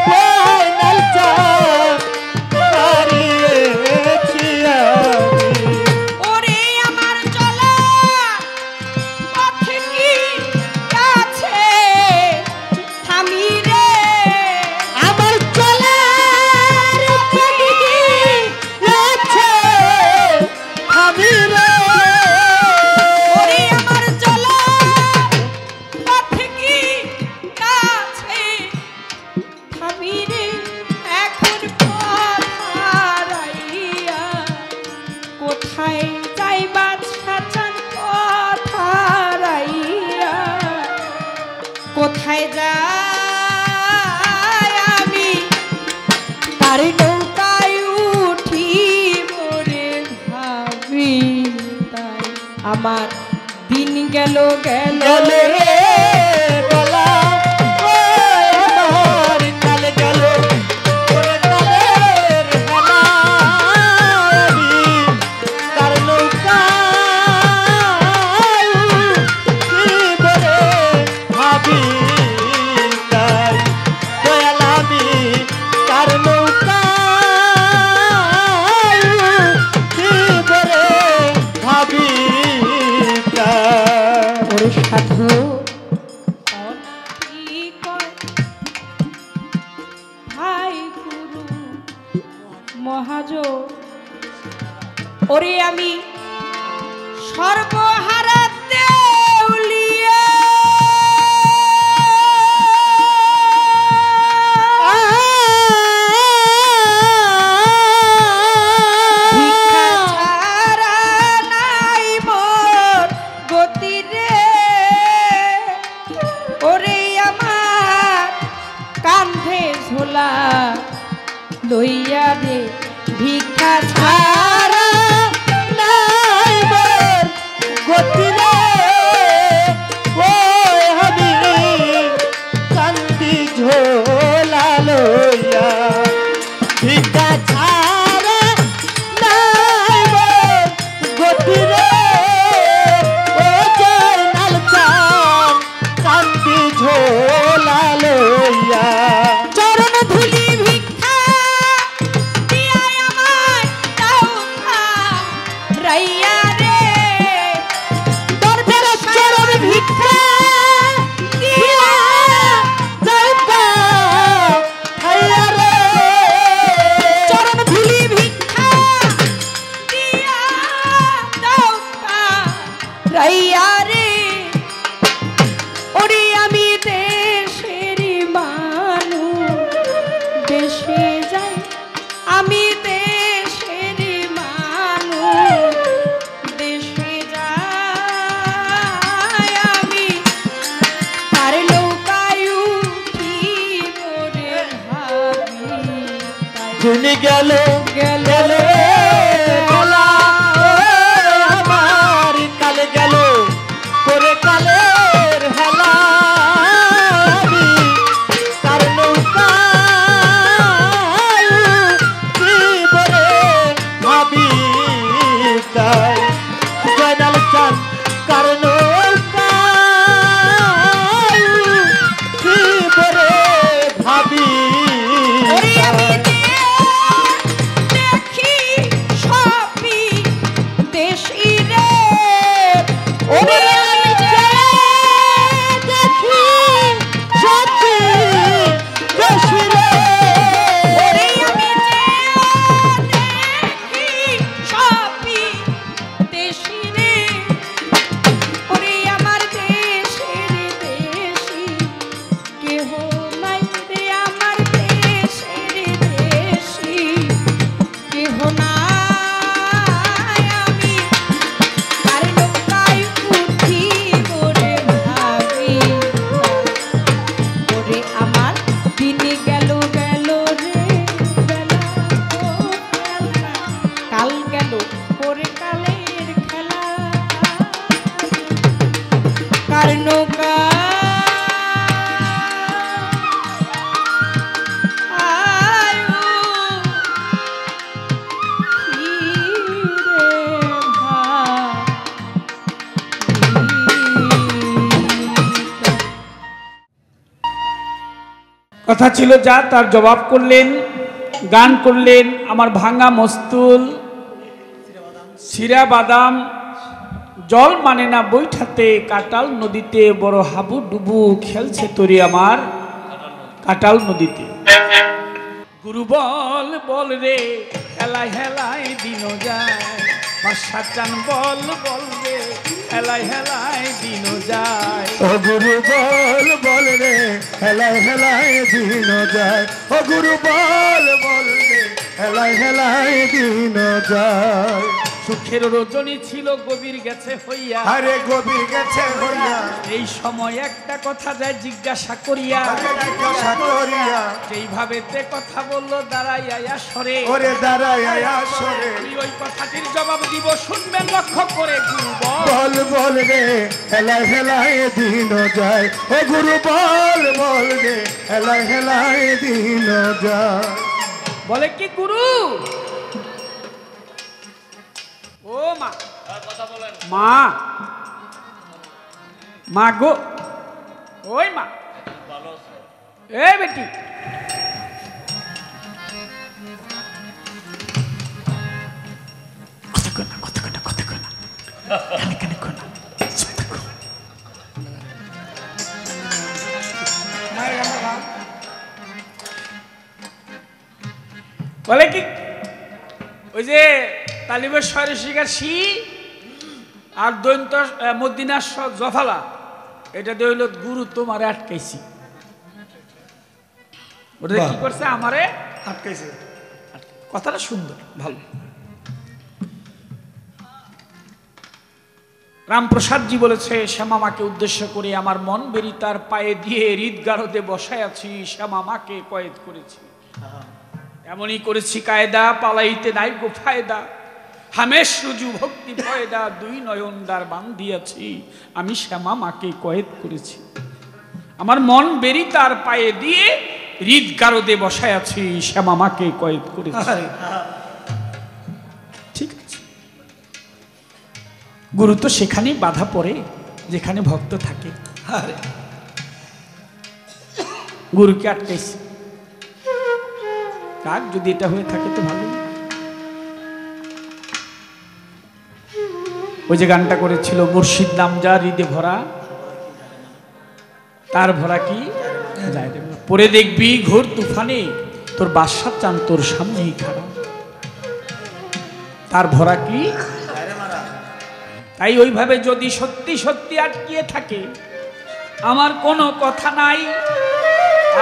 ফাইনাল হারিয়েছি আমি ওরে আমার চলা পথে কি আছে থামি রে আমার চলার পথে কি আছে আমি রে ওরে আমার চলা পথে কি আছে থামি রে এখন পথারাইয়া কোথায় যাইবা সাজান পথারাইয়া কোথায় যাই আমি তার নৌকায় উঠি মরে ভাবি তাই আমার দিন গেল গেল রে বেলা ও আমার কাল গেল ওরে কালের হেলা আমি তার নৌকায় জীবনে ভাবি তাই দয়াল আমি তার নৌকায় জীবনে ভাবি তাই সাধু অনাদি কয় ভাই গুরু মহাজন ওরে আমি সর্বহারা দেউলিয়া ভিক্ষা ছাড়া নাই মোর গতি রে ওরে আমার কান্ধে ঝোলা লইয়া রে ভিক্ষা ছাড়া নাই মোর গতি রে ওই আমি কান্দি ঝোলা লইয়া ভিক্ষা ছাড়া নাই মোর গতি রে ও জয়নাল চাঁদ কান্দি ঝোলা লইয়া চরণ ধুলি ভিক্ষা দিয়া আমায় দাও রাইয়া রে দরবের চরণ ভিক্ষা দিয়া যাইবা হাইয়া রে চরণ ধুলি ভিক্ষা দিয়া দাও রাইয়া রে ওরে আমি দেশের মানুষ দেশে যাই আমি দেশের মানুষ দেশে যাই আমি তার নৌকায় উঠি ওরে ভাবি শুনি গেল গেল রে গলা আমার কালে গেল করে কালের হেলা আমি তার নৌকায় জীবনে ভাবি তাই জয়নাল চাঁদ কার নৌকায় জীবনে ভাবি ওরে আমি দেখি সবই দেশি রে ওরে আমি দেখি সত্যি বেশি রে ওরে আমি দেখি সবই দেশি রে ওরে আমার দেশের দেশি কেহ নাই রে আমার দেশের দেশি কেহ নাই আমি আর নৌকায় উঠি ওরে ভাবি ওরে আমার দিন গেল গেল রে বেলা ও বেলা কাল গেল পরে কালের খেলা কার নৌকা আয়ো ফিরে কথা ছিল যা তার জবাব করলেন, গান করলেন আমার ভাঙা মস্তুল, শিরা বাদাম, জল মানে না বৈঠাতে, কাটাল নদীতে বড় হাবু ডুবু খেলছে তোরে আমার কাটাল নদীতে। গুরু বল বল রে হেলায় হেলায় দিন যায়, বাদশা চান বল বল রে হেলায় হেলায় দিন যায়। ও গুরু বল বল রে হেলায় হেলায় দিন যায়, ও গুরু বল বল রে হেলায় হেলায় দিন যায়। সুখের রজনী ছিল গভীর গেছে হইয়া, আরে গভীর গেছে হইয়া, এই সময় একটা কথা যায় জিজ্ঞাসা করিয়া, জিজ্ঞাসা করিয়া যেইভাবে তে কথা বললো দাঁড়াইয়া সরে, ওরে দাঁড়ায় আসরে আমি ওই কথাটির জবাব দিব শুনবেন লক্ষ্য করে। গুরু বল বল বল রে হেলায় হেলায় দিন যায়, ও গুরু বল বল রে হেলায় হেলায় দিন যায়। বলে কি গুরু, ও মা মা মা গো, ওই মা এ বেটি, কথা কয় না, কানে কানে কয় না, চুপ থাকো। বলে কি ওই যে তালিবের শহরে শিকার শি আর দৈন্ত মদিনার জফালা এটা দিয়ে হইল গুরু তোমারে আটকাইছি। ওটা কি করছে? আমারে আটকাইছে। কথাটা সুন্দর, ভালো। রামপ্রসাদজি বলেছে, শ্যামামাকে উদ্দেশ্য করে আমার মন বেরি তার পায়ে দিয়ে হৃদগারদে বসায় আছি, শ্যামামাকে কয়েদ করেছি। এমনই করেছি কায়দা, পালাইতে নাই গো ফায়দা, হামেশ রুজু ভক্তি ফয়দা, দুই নয়ন দ্বার বান্ধিয়াছি, আমি শ্যামামাকে কয়েদ করেছি। আমার মন বেরি তার পায়ে দিয়ে হৃদগারদে বসায় আছি, শ্যামামাকে কয়েদ করেছি। ঠিক আছে, গুরু তো সেখানেই বাধা পড়ে যেখানে ভক্ত থাকে। গুরুকে আটকাইছে। কাক যদি এটা হয়ে থাকে তো ভালো। ওই যে গানটা করেছিল, মুর্শিদ নাম যা হৃদে ভরা, তার ভরা কি যায় রে। পরে দেখবি ঘোর তুফানে তোর বাদশা চান তোর সামনেই খারাপ, তার ভরা কি। তাই ওইভাবে যদি সত্যি সত্যি আটকিয়ে থাকে, আমার কোনো কথা নাই,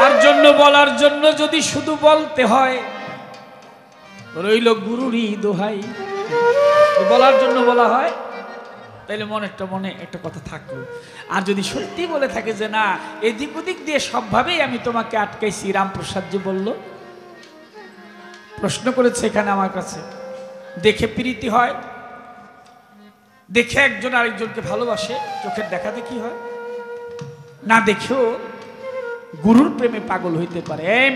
আর জন্য বলার জন্য যদি শুধু বলতে হয়, রইল গুরুরই দোহাই। বলার জন্য বলা হয়, তাইলে মনে একটা কথা থাকলো। আর যদি সত্যি বলে থাকে যে না, এদিক ওদিক দিয়ে সবভাবেই আমি তোমাকে আটকাইছি, রামপ্রসাদজি বলল, প্রশ্ন করেছে এখানে আমার কাছে। দেখে প্রীতি হয়, দেখে একজন আরেকজনকে ভালোবাসে, চোখের দেখা দেখি হয়, না দেখেও গুরুর প্রেমে পাগল হইতে পারে। এই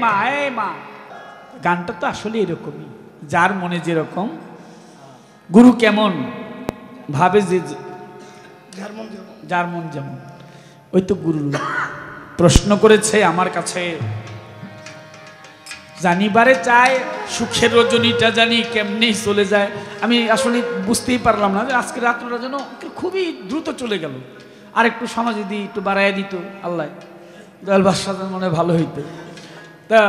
মা, গানটা তো আসলে এরকমই, যার মনে যেরকম, গুরু কেমন ভাবে যে যার মন যেমন, ওই তো গুরু। প্রশ্ন করেছে আমার কাছে, জানিবারে চায় সুখের রজনীটা জানি কেমনি চলে যায়। আমি আসলে বুঝতেই পারলাম না যে আজকে রাত্রটা যেন খুবই দ্রুত চলে গেল। আর একটু সময় যদি একটু বাড়াইয়া দিত আল্লাহ, দয়াল বাদশাহ মনে ভালো হইতো। তা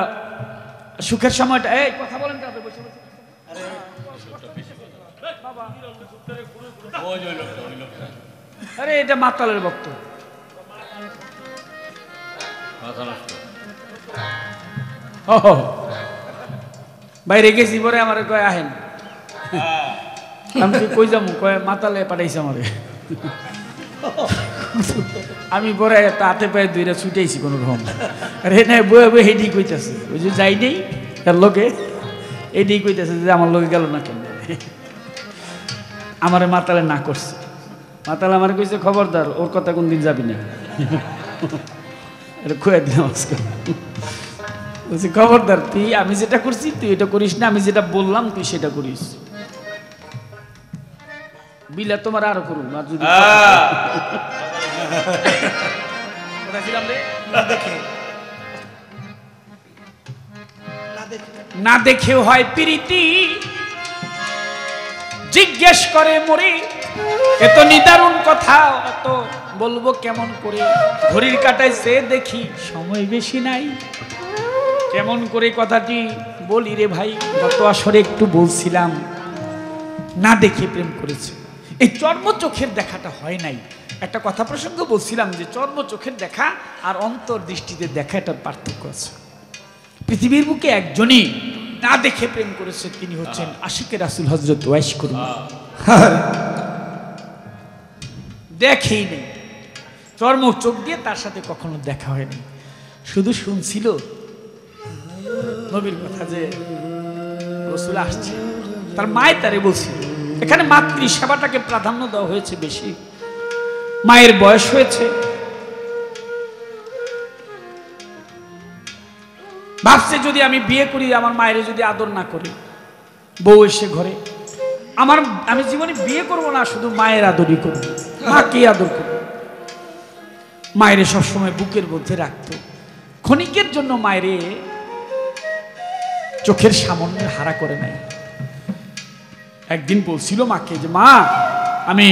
সুখের সময়টা, এই কথা বলেন কাউকে বসে বসে। আরে এটা মাতালের বক্তব্য। বাইরে গেছি পরে আমার কয় আহেন, আমি কই যাবো, কয় মাতালে পাঠাইছে আমারে। আমি পরে তাতে পায়ে দুইটা ছুটাইছি কোনো রকম। আরে না বয়ে বয়ে হেডি কইতেছে, ওই যে যাই নেই তার লোকে এডি কইতেছে যে আমার লোকে গেল না কেন। আমারে মাতালে না করছে, মাতালে আমার কইছে খবরদার ওর কথা কোনদিন যাবি না। এটা খুঁয়ে দিলাম আজকে। বলছি খবরদার, তুই আমি যেটা করছি তুই এটা করিস না, আমি যেটা বললাম তুই সেটা করিস। বিলা তোমার আরো করুন, আর যদি না দেখেও হয় প্রীতি, জিজ্ঞেস করে মরে, এত নিদারুণ কথা অত বলবো কেমন করে। ঘড়ির কাটায় সে দেখি সময় বেশি নাই, কেমন করে কথাটি বলি রে ভাই। গত আসরে একটু বলছিলাম, না দেখে প্রেম করেছে, এই চর্ম চোখের দেখাটা হয় নাই। একটা কথা প্রসঙ্গ বলছিলাম যে চর্ম চোখের দেখা আর অন্তর দৃষ্টিতে দেখা, এটার পার্থক্য আছে। পৃথিবীর বুকে একজনই না দেখে প্রেম করেছে, তিনি হচ্ছেন আশিকে রাসূল হযরত ওয়াইস করিম। দেখেই নেই, চর্ম চোখ দিয়ে তার সাথে কখনো দেখা হয়নি, শুধু শুনছিল নবীর কথা যে রাসূল আসছে। তার মায় তারে বলছিল, এখানে মাতৃ সেবাটাকে প্রাধান্য দেওয়া হয়েছে বেশি। মায়ের বয়স হয়েছে, ভাবছে যদি আমি বিয়ে করি, আমার মায়ের যদি আদর না করে, বউ এসে ঘরে, আমি জীবনে বিয়ে করব না, শুধু মায়ের আদরই করব। মাকে আদর করব। মায়ের সবসময় বুকের মধ্যে রাখতো। ক্ষণিকের জন্য মায়েরে চোখের সামনে হারা করে নাই। একদিন বলছিল মাকে যে মা, আমি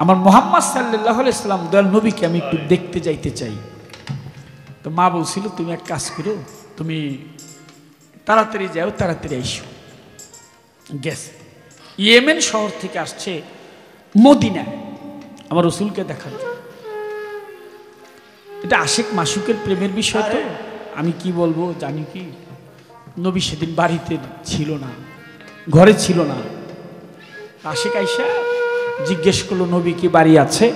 আমার মুহাম্মদ সাল্লাল্লাহু আলাইহি সাল্লাম দয়াল নবীকে আমি একটু দেখতে যাইতে চাই। তো মা বলছিল তুমি এক কাজ করো, তুমি তাড়াতাড়ি যাও, তাড়াতাড়ি আইসো। গেছে, ইয়েমেন শহর থেকে আসছে মদিনায় আমার রসুলকে দেখার জন্য। এটা আশেক মাসুকের প্রেমের বিষয় তো, আমি কি বলবো জানি কি, নবী সেদিন বাড়িতে ছিল না, ঘরে ছিল না। আশেক আইসা জিজ্ঞেস করলো নবী কি বাড়ি আছে?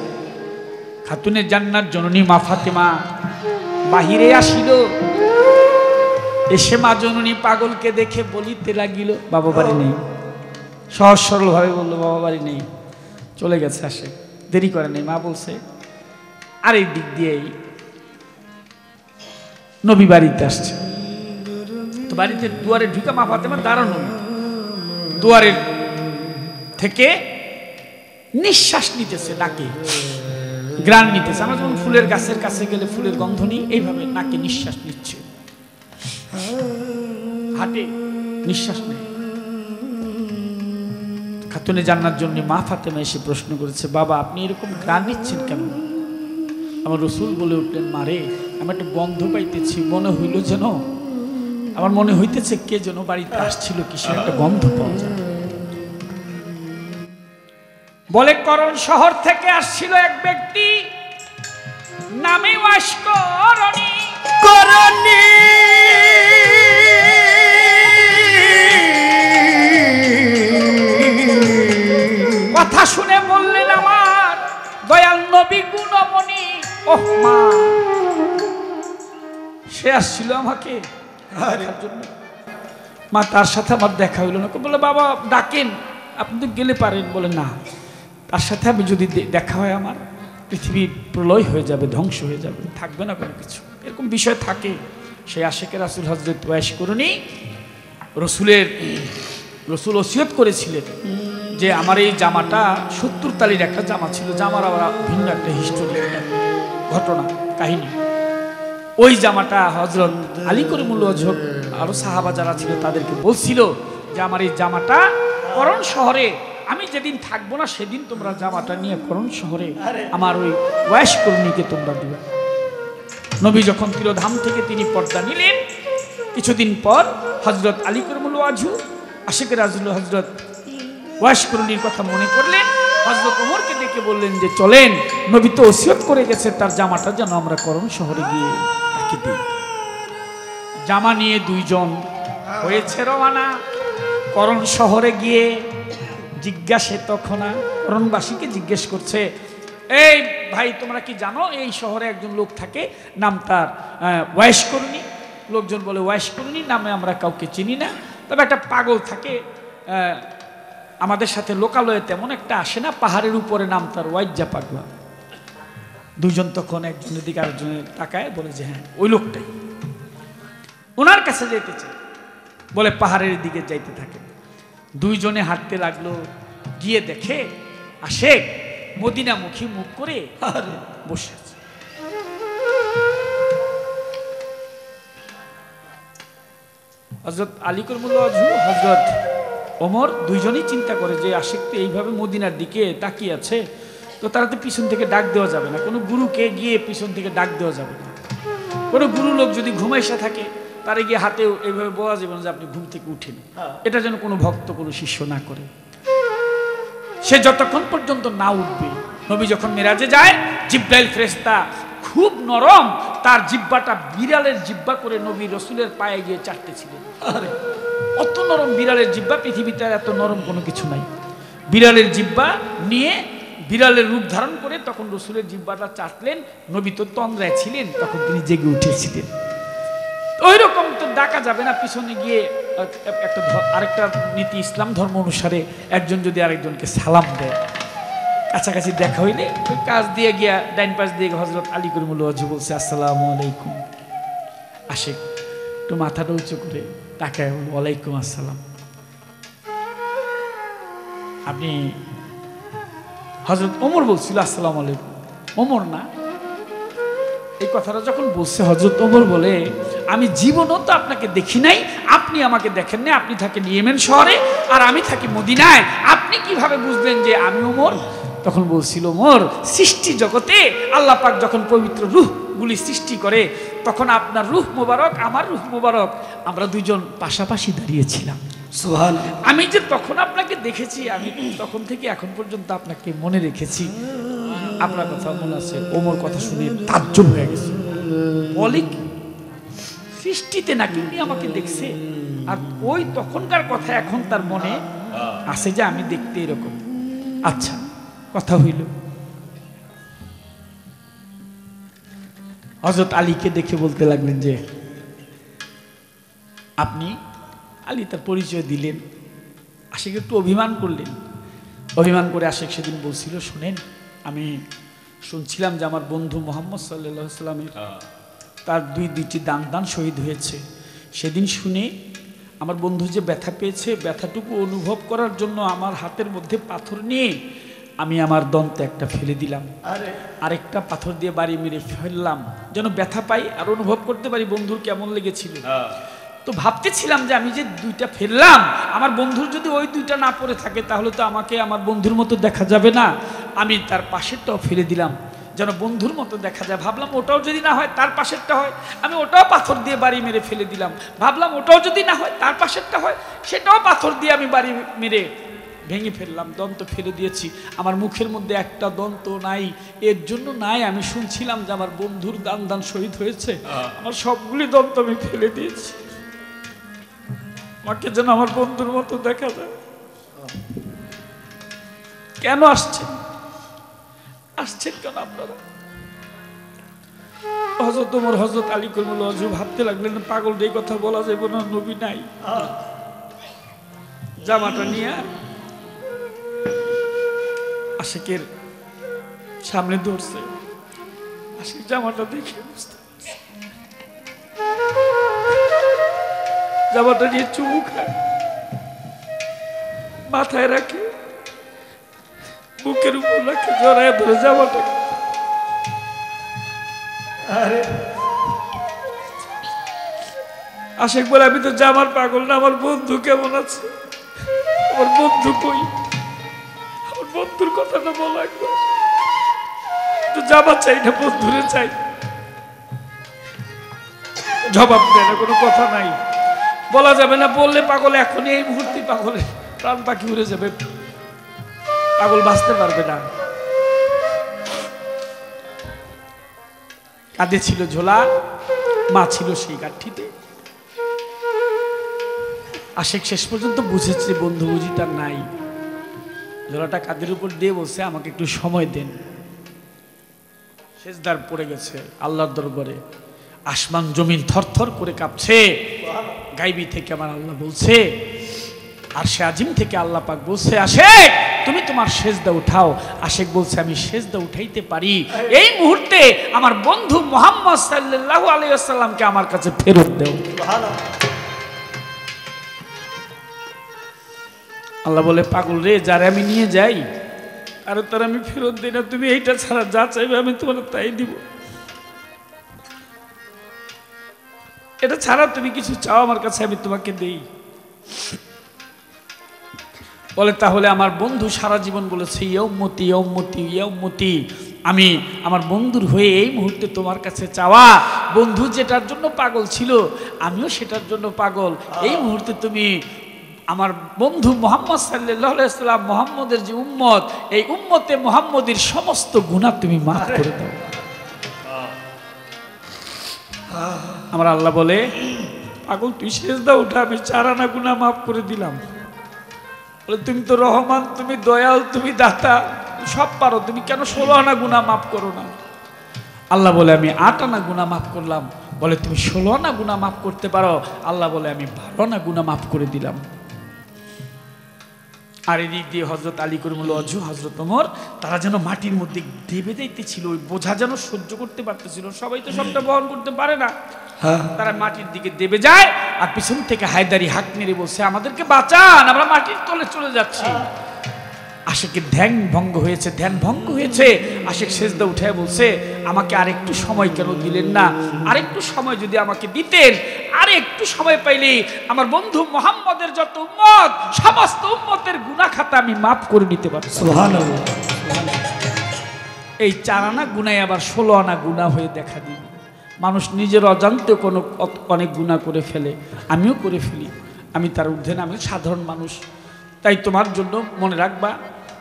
খাতুনে জান্নাত জননী মা ফাতেমা বাহিরে আসিল, এসে মা জননী পাগলকে দেখে বলিতে লাগিল বাবা বাড়ি নেই। সহজ সরল ভাবে বললো বাবা বাড়ি নেই, চলে গেছে। আসে দেরি করে নেই, মা বলছে আর এই দিক দিয়েই নবী বাড়িতে আসছে। তো বাড়িতে দুয়ারে ঢুকে মা ফাতেমা দাঁড়ানো, দুয়ারের থেকে নিঃশ্বাস নিতেছে, নাকে গ্রাণ নিতেছে। আমরা যেমন ফুলের গাছের কাছে গেলে ফুলের গন্ধ নিই, এইভাবে নাকে নিঃশ্বাস নিচ্ছে, হাটে নিঃশ্বাস নেই। খাতুনে জান্নাত জন্য মা ফাতেমা এসে প্রশ্ন করেছে, বাবা আপনি এরকম গ্রাণ নিচ্ছেন কেন? আমার রসুল বলে উঠলেন, মারে আমি একটা গন্ধ পাইতেছি, মনে হইল যেন, আমার মনে হইতেছে কে যেন বাড়িতে আসছিল, কিসের একটা গন্ধ পাওয়া যায়। বলে করণ শহর থেকে আসছিল এক ব্যক্তি, নামে ওয়াসকরণী। কথা শুনে বললেন আমার দয়াল নবী গুণমণি। ওহ মা, সে আসছিল আমাকে দেখার জন্য। মা তার সাথে আমার দেখা হইল না। বলে বাবা ডাকেন, আপনি তো গেলে পারেন। বলে না, তার সাথে আমি যদি দেখা হয় আমার পৃথিবীর প্রলয় হয়ে যাবে, ধ্বংস হয়ে যাবে, থাকবে না কোনো কিছু, এরকম বিষয় থাকে। সেই আশেকে রাসূল হযরত ওয়াইস করুনি, রসুল ওসিয়ত করেছিলেন যে আমার এই জামাটা 70 তালির একটা জামা ছিল, জামার আবার ভিন্ন একটা হিস্টোরি, ঘটনা কাহিনী। ওই জামাটা হযরত আলী করিমুল্লাহ ওয়াজহ আরো সাহাবা যারা ছিল তাদেরকে বলছিল যে আমার এই জামাটা করণ শহরে, আমি যেদিন থাকবো না সেদিন তোমরা জামাটা নিয়ে করণ শহরে আমার ওই ওয়াইস করুনিকে তোমরা দিবে। নবী যখন তিরোধাম থেকে তিনি পর্দা নিলেন, কিছুদিন পর হযরত আলী করিমুল্লাহ ওয়াজহ আশিক রাসূল হযরত ওয়াইস করুনির কথা মনে করলেন, হযরত ওমরকে ডেকে বললেন যে চলেন, নবী তো ওসিয়ত করে গেছে তার জামাটা যেন আমরা করণ শহরে গিয়ে তাকে দিই। জামা নিয়ে দুইজন হয়েছে রওনা। করণ শহরে গিয়ে জিজ্ঞাসে তখন করণবাসীকে জিজ্ঞেস করছে, এই ভাই তোমরা কি জানো এই শহরে একজন লোক থাকে, নাম তার ওয়াইস করুনি। লোকজন বলে ওয়াইস করুনি নামে আমরা কাউকে চিনি না, তবে একটা পাগল থাকে, আমাদের সাথে লোকালয়ে তেমন একটা আসে না, পাহাড়ের উপরে নাম তার ওয়াইজা পাগলা। দুইজন তখন একজনের দিকে আরেকজনের তাকায়, বলে যে হ্যাঁ ওই লোকটাই, ওনার কাছে যেতে চায়। বলে পাহাড়ের দিকে যাইতে থাকে। দুইজনে হাঁটতে লাগলো, গিয়ে দেখে আশেক মদিনামুখী মুখ করে বসে আছে। হযরত আলী করিমুল্লাহ ওয়াজহ, হযরত ওমর দুইজনই চিন্তা করে যে আশেক তো এইভাবে মদিনার দিকে তাকিয়ে আছে, তো তারা তো পিছন থেকে ডাক দেওয়া যাবে না, কোনো গুরুকে গিয়ে পিছন থেকে ডাক দেওয়া যাবে না। কোনো গুরু লোক যদি ঘুমাইসা থাকে তারে গিয়ে হাতে এইভাবে বলা যাবে না যে আপনি ঘুম থেকে উঠেন, এটা যেন কোনো ভক্ত কোনো শিষ্য না করে। সে যতক্ষণ পর্যন্ত না উঠবে, নবী যখন মেরাজে যায়, জিব্রাইল ফেরেশতা খুব নরম তার জিব্বাটা বিড়ালের জিব্বা করে নবী রসুলের পায়ে গিয়ে চাটতেছিলেন। আরে অত নরম বিড়ালের জিব্বা, পৃথিবীতে এত নরম কোনো কিছু নাই। বিড়ালের জিব্বা নিয়ে বিড়ালের রূপ ধারণ করে তখন রসুলের জিব্বাটা চাটলেন। নবী তো তন্দ্রায় ছিলেন, তখন তিনি জেগে উঠেছিলেন। ওই রকম তো ডাকা যাবে না, পিছনে গিয়ে একটা আরেকটা নীতি ইসলাম ধর্ম অনুসারে একজন যদি আরেকজনকে সালাম দেয়, কাছাকাছি দেখা হইলে ওই কাজ দিয়ে গিয়া ডাইন পাশ দিয়ে হযরত আলী করিমুল্লাহ ওয়াজহ বলছে আসসালামু আলাইকুম। আশেক একটু মাথাটা উঁচু করে তাকায় বলল ওয়ালাইকুম আসসালাম। আপনি হযরত ওমর বলছিল আসসালামু আলাইকুম, ওমর না। এই কথাটা যখন বলছে হযরত ওমর বলে, আমি জীবনও তো আপনাকে দেখি নাই, আপনি আমাকে দেখেন না, আপনি থাকেন ইয়েমেন শহরে আর আমি থাকি মদিনায়, আপনি কিভাবে বুঝলেন যে আমি ওমর? তখন বলছিল ওমর, সৃষ্টি জগতে আল্লাহ পাক যখন পবিত্র রূহগুলি সৃষ্টি করে তখন আপনার রূহ মোবারক, আমার রূহ মোবারক, আমরা দুইজন পাশাপাশি দাঁড়িয়েছিলাম। আমি যে তখন আপনাকে দেখেছি, আমি তখন থেকে এখন পর্যন্ত আপনাকে মনে রেখেছি। আপনার কথা মনে আছে, ওমর কথা শুনে তাজ্জব হয়ে গেছে, বলে কি সৃষ্টিতে নাকি উনি আমাকে দেখছে। আর ওই তখনকার কথা এখন তার মনে আছে যে আমি দেখতে এরকম। আচ্ছা, কথা হইল, হযরত আলীকে দেখে বলতে লাগলেন যে আপনি? আলী তার পরিচয় দিলেন। আশিক একটু অভিমান করলেন। অভিমান করে আশিক সেদিন বলছিল, শোনেন, আমি শুনছিলাম যে আমার বন্ধু মোহাম্মদ সাল্লাল্লাহু আলাইহি ওয়াসাল্লামের তার দুইটি দান শহীদ হয়েছে। সেদিন শুনে আমার বন্ধু যে ব্যথা পেয়েছে, ব্যথাটুকু অনুভব করার জন্য আমার হাতের মধ্যে পাথর নিয়ে আমি আমার দন্তে একটা ফেলে দিলাম, আরেকটা পাথর দিয়ে বাড়ি মেরে ফেললাম, যেন ব্যথা পাই আর অনুভব করতে পারি বন্ধুর কেমন লেগেছিল। তো ভাবতেছিলাম যে আমি যে দুইটা ফেললাম, আমার বন্ধুর যদি ওই দুইটা না পড়ে থাকে তাহলে তো আমাকে আমার বন্ধুর মতো দেখা যাবে না। আমি তার পাশেরটাও ফেলে দিলাম যেন বন্ধুর মতো দেখা যায়। ভাবলাম ওটাও যদি না হয় তার পাশেরটা হয়, আমি ওটাও পাথর দিয়ে বাড়ি মেরে ফেলে দিলাম। ভাবলাম ওটাও যদি না হয় তার পাশেরটা হয়, সেটাও পাথর দিয়ে আমি বাড়ি মেরে ভেঙে ফেললাম, দন্ত ফেলে দিয়েছি। আমার মুখের মধ্যে একটা দন্ত নাই। এর জন্য নাই, আমি শুনছিলাম যে আমার বন্ধুর দান শহীদ হয়েছে, আমার সবগুলি দন্ত আমি ফেলে দিয়েছি, আমাকে যেন আমার বন্ধুর মতো দেখা যায়। কেন আসছেন কেন আপনারা? হযরত ওমর, হযরত আলী কারামাল্লাহু ওয়াজহু ভাবতে লাগলেন, পাগল এই কথা বলা যাবে না, নবী নাই। জামাটা নিয়ে আশিকের সামনে ধরছে। আশিক জামাটা দেখে বুঝতে পারছে, জামাটা নিয়ে চুমু খায়, মাথায় রাখে, বুকের উপর রাখে, জড়ায় ধরে জামাটা। আরে আশিক বলে, আমি তো জামার পাগল না, আমার বন্ধু কেমন আছে, আমার বন্ধু কই, আমার বন্ধুর কথাটা বলা একবার। তো জামা চাই না, বন্ধুরে চাই। জবাব দেয় না, কোনো কথা নাই, বলা যাবে না। বললে পাগল এখনই এই মুহূর্তে পাগলের প্রাণ পাখি উড়ে যাবে, পাগল বাঁচতে পারবে না। কাঁধে ছিল ঝোলা, মা ছিল সেই কাঠিতে। আশিক শেষ পর্যন্ত বুঝেছে বন্ধু বুঝি তার নাই। ঝোলাটা কাঁধের উপর দিয়ে বলছে, আমাকে একটু সময় দেন। সেজদার পড়ে গেছে আল্লাহর দরবারে। আসমান জমিন থরথর করে কাঁপছে। গাইবি থেকে আমার আল্লাহ বলছে, আরশে আজিম থেকে আল্লাহ পাক বলছে, আশিক তুমি তোমার সেজদা উঠাও। আশিক বলছে, আমি সেজদা উঠাইতে পারি, এই মুহূর্তে আমার বন্ধু মুহাম্মদ সাল্লাল্লাহু আলাইহি ওয়াসাল্লামকে আমার কাছে ফেরত দাও। আল্লাহ বলে, পাগল রে, যারে আমি নিয়ে যাই আর তার আমি ফেরত দিই না। তুমি এইটা ছাড়া যা চাইবে আমি তোমার তাই দিব। এটা ছাড়া তুমি কিছু চাও আমার কাছে, আমি তোমাকে দেই। বলে, তাহলে আমার বন্ধু সারা জীবন বলেছে ইয়া উম্মতি ইয়া উম্মতি ইয়া উম্মতি, আমি আমার বন্ধুর হয়ে এই মুহূর্তে তোমার কাছে চাওয়া, বন্ধু যেটার জন্য পাগল ছিল আমিও সেটার জন্য পাগল। এই মুহূর্তে তুমি আমার বন্ধু মুহাম্মদ সাল্লাল্লাহু আলাইহি ওয়াসাল্লাম, মুহাম্মদের যে উম্মত, এই উম্মতে মুহাম্মদীর সমস্ত গুনাহ তুমি মাফ করে দাও। আমার আল্লাহ বলে, পাগল তুই সেজদা উঠা, আমি 4 আনা গুনাহ মাফ করে দিলাম। বলে, তুমি তো রহমান, তুমি দয়াল, তুমি দাতা, সব পারো, তুমি কেন 16 আনা গুনাহ মাফ করো না? আল্লাহ বলে, আমি 8 আনা গুনাহ মাফ করলাম। বলে, তুমি 16 আনা গুনাহ মাফ করতে পারো? আল্লাহ বলে, আমি 12 আনা গুনাহ মাফ করে দিলাম। আর এদিক দিয়ে হযরত আলী কারামাল্লাহু ওয়াজহু, হযরত ওমর, তারা যেন মাটির মধ্যে দেবে যাইতেছিল, ওই বোঝা যেন সহ্য করতে পারতেছিল। সবাই তো সবটা বহন করতে পারে না, তারা মাটির দিকে দেবে যায়। আর পিছন থেকে হায়দারি হাত মেরে বলছে, আমাদেরকে বাঁচান, আমরা মাটির তলে চলে যাচ্ছি। আশিকের ধ্যান ভঙ্গ হয়েছে। আশিক সেজদা উঠে বলছে, আমাকে আরেকটু সময় কেন দিলেন না? আরেকটু সময় যদি আমাকে দিতেন, আর একটু সময় পাইলে আমার বন্ধু মুহাম্মদের যত উম্মত, সমস্ত উম্মতের গুনাহ খাতা আমি মাফ করে নিতে পারতাম। সুবহানাল্লাহ। এই 4 আনা গুনাহ আবার 16 আনা গুনাহ হয়ে দেখা দিবে। মানুষ নিজের অজান্তে অনেক গুনাহ করে ফেলে, আমিও করে ফেলি, আমি তার ঊর্ধ্বে না, আমি সাধারণ মানুষ। তাই তোমার জন্য মনে রাখবা,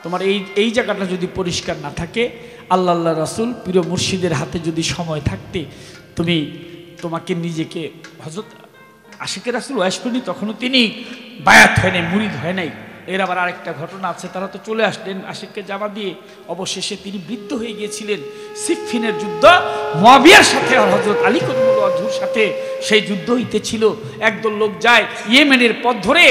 তোমার এই জায়গাটা যদি পরিষ্কার না থাকে, আল্লাহ রাসূল প্রিয় মুর্শিদের হাতে যদি সময় থাকতে তোমাকে নিজেকে, হযরত আশিকের রাসূল ওয়াইস করেনি, তখনও তিনি বায়াত হয় নাই, মুরিদ হয় নাই। এর আবার আরেকটা ঘটনা আছে, তারা তো চলে আসলেন আশিককে জামা দিয়ে, অবশেষে তিনি বৃদ্ধ হয়ে গিয়েছিলেন। সিফফিনের যুদ্ধ মুয়াবিয়ার সাথে আর হযরত আলী কাররামাল্লাহু ওয়াজহুর সাথে সেই যুদ্ধ হইতেছিল। একদল লোক যায় ইয়েমেনের পথ ধরে,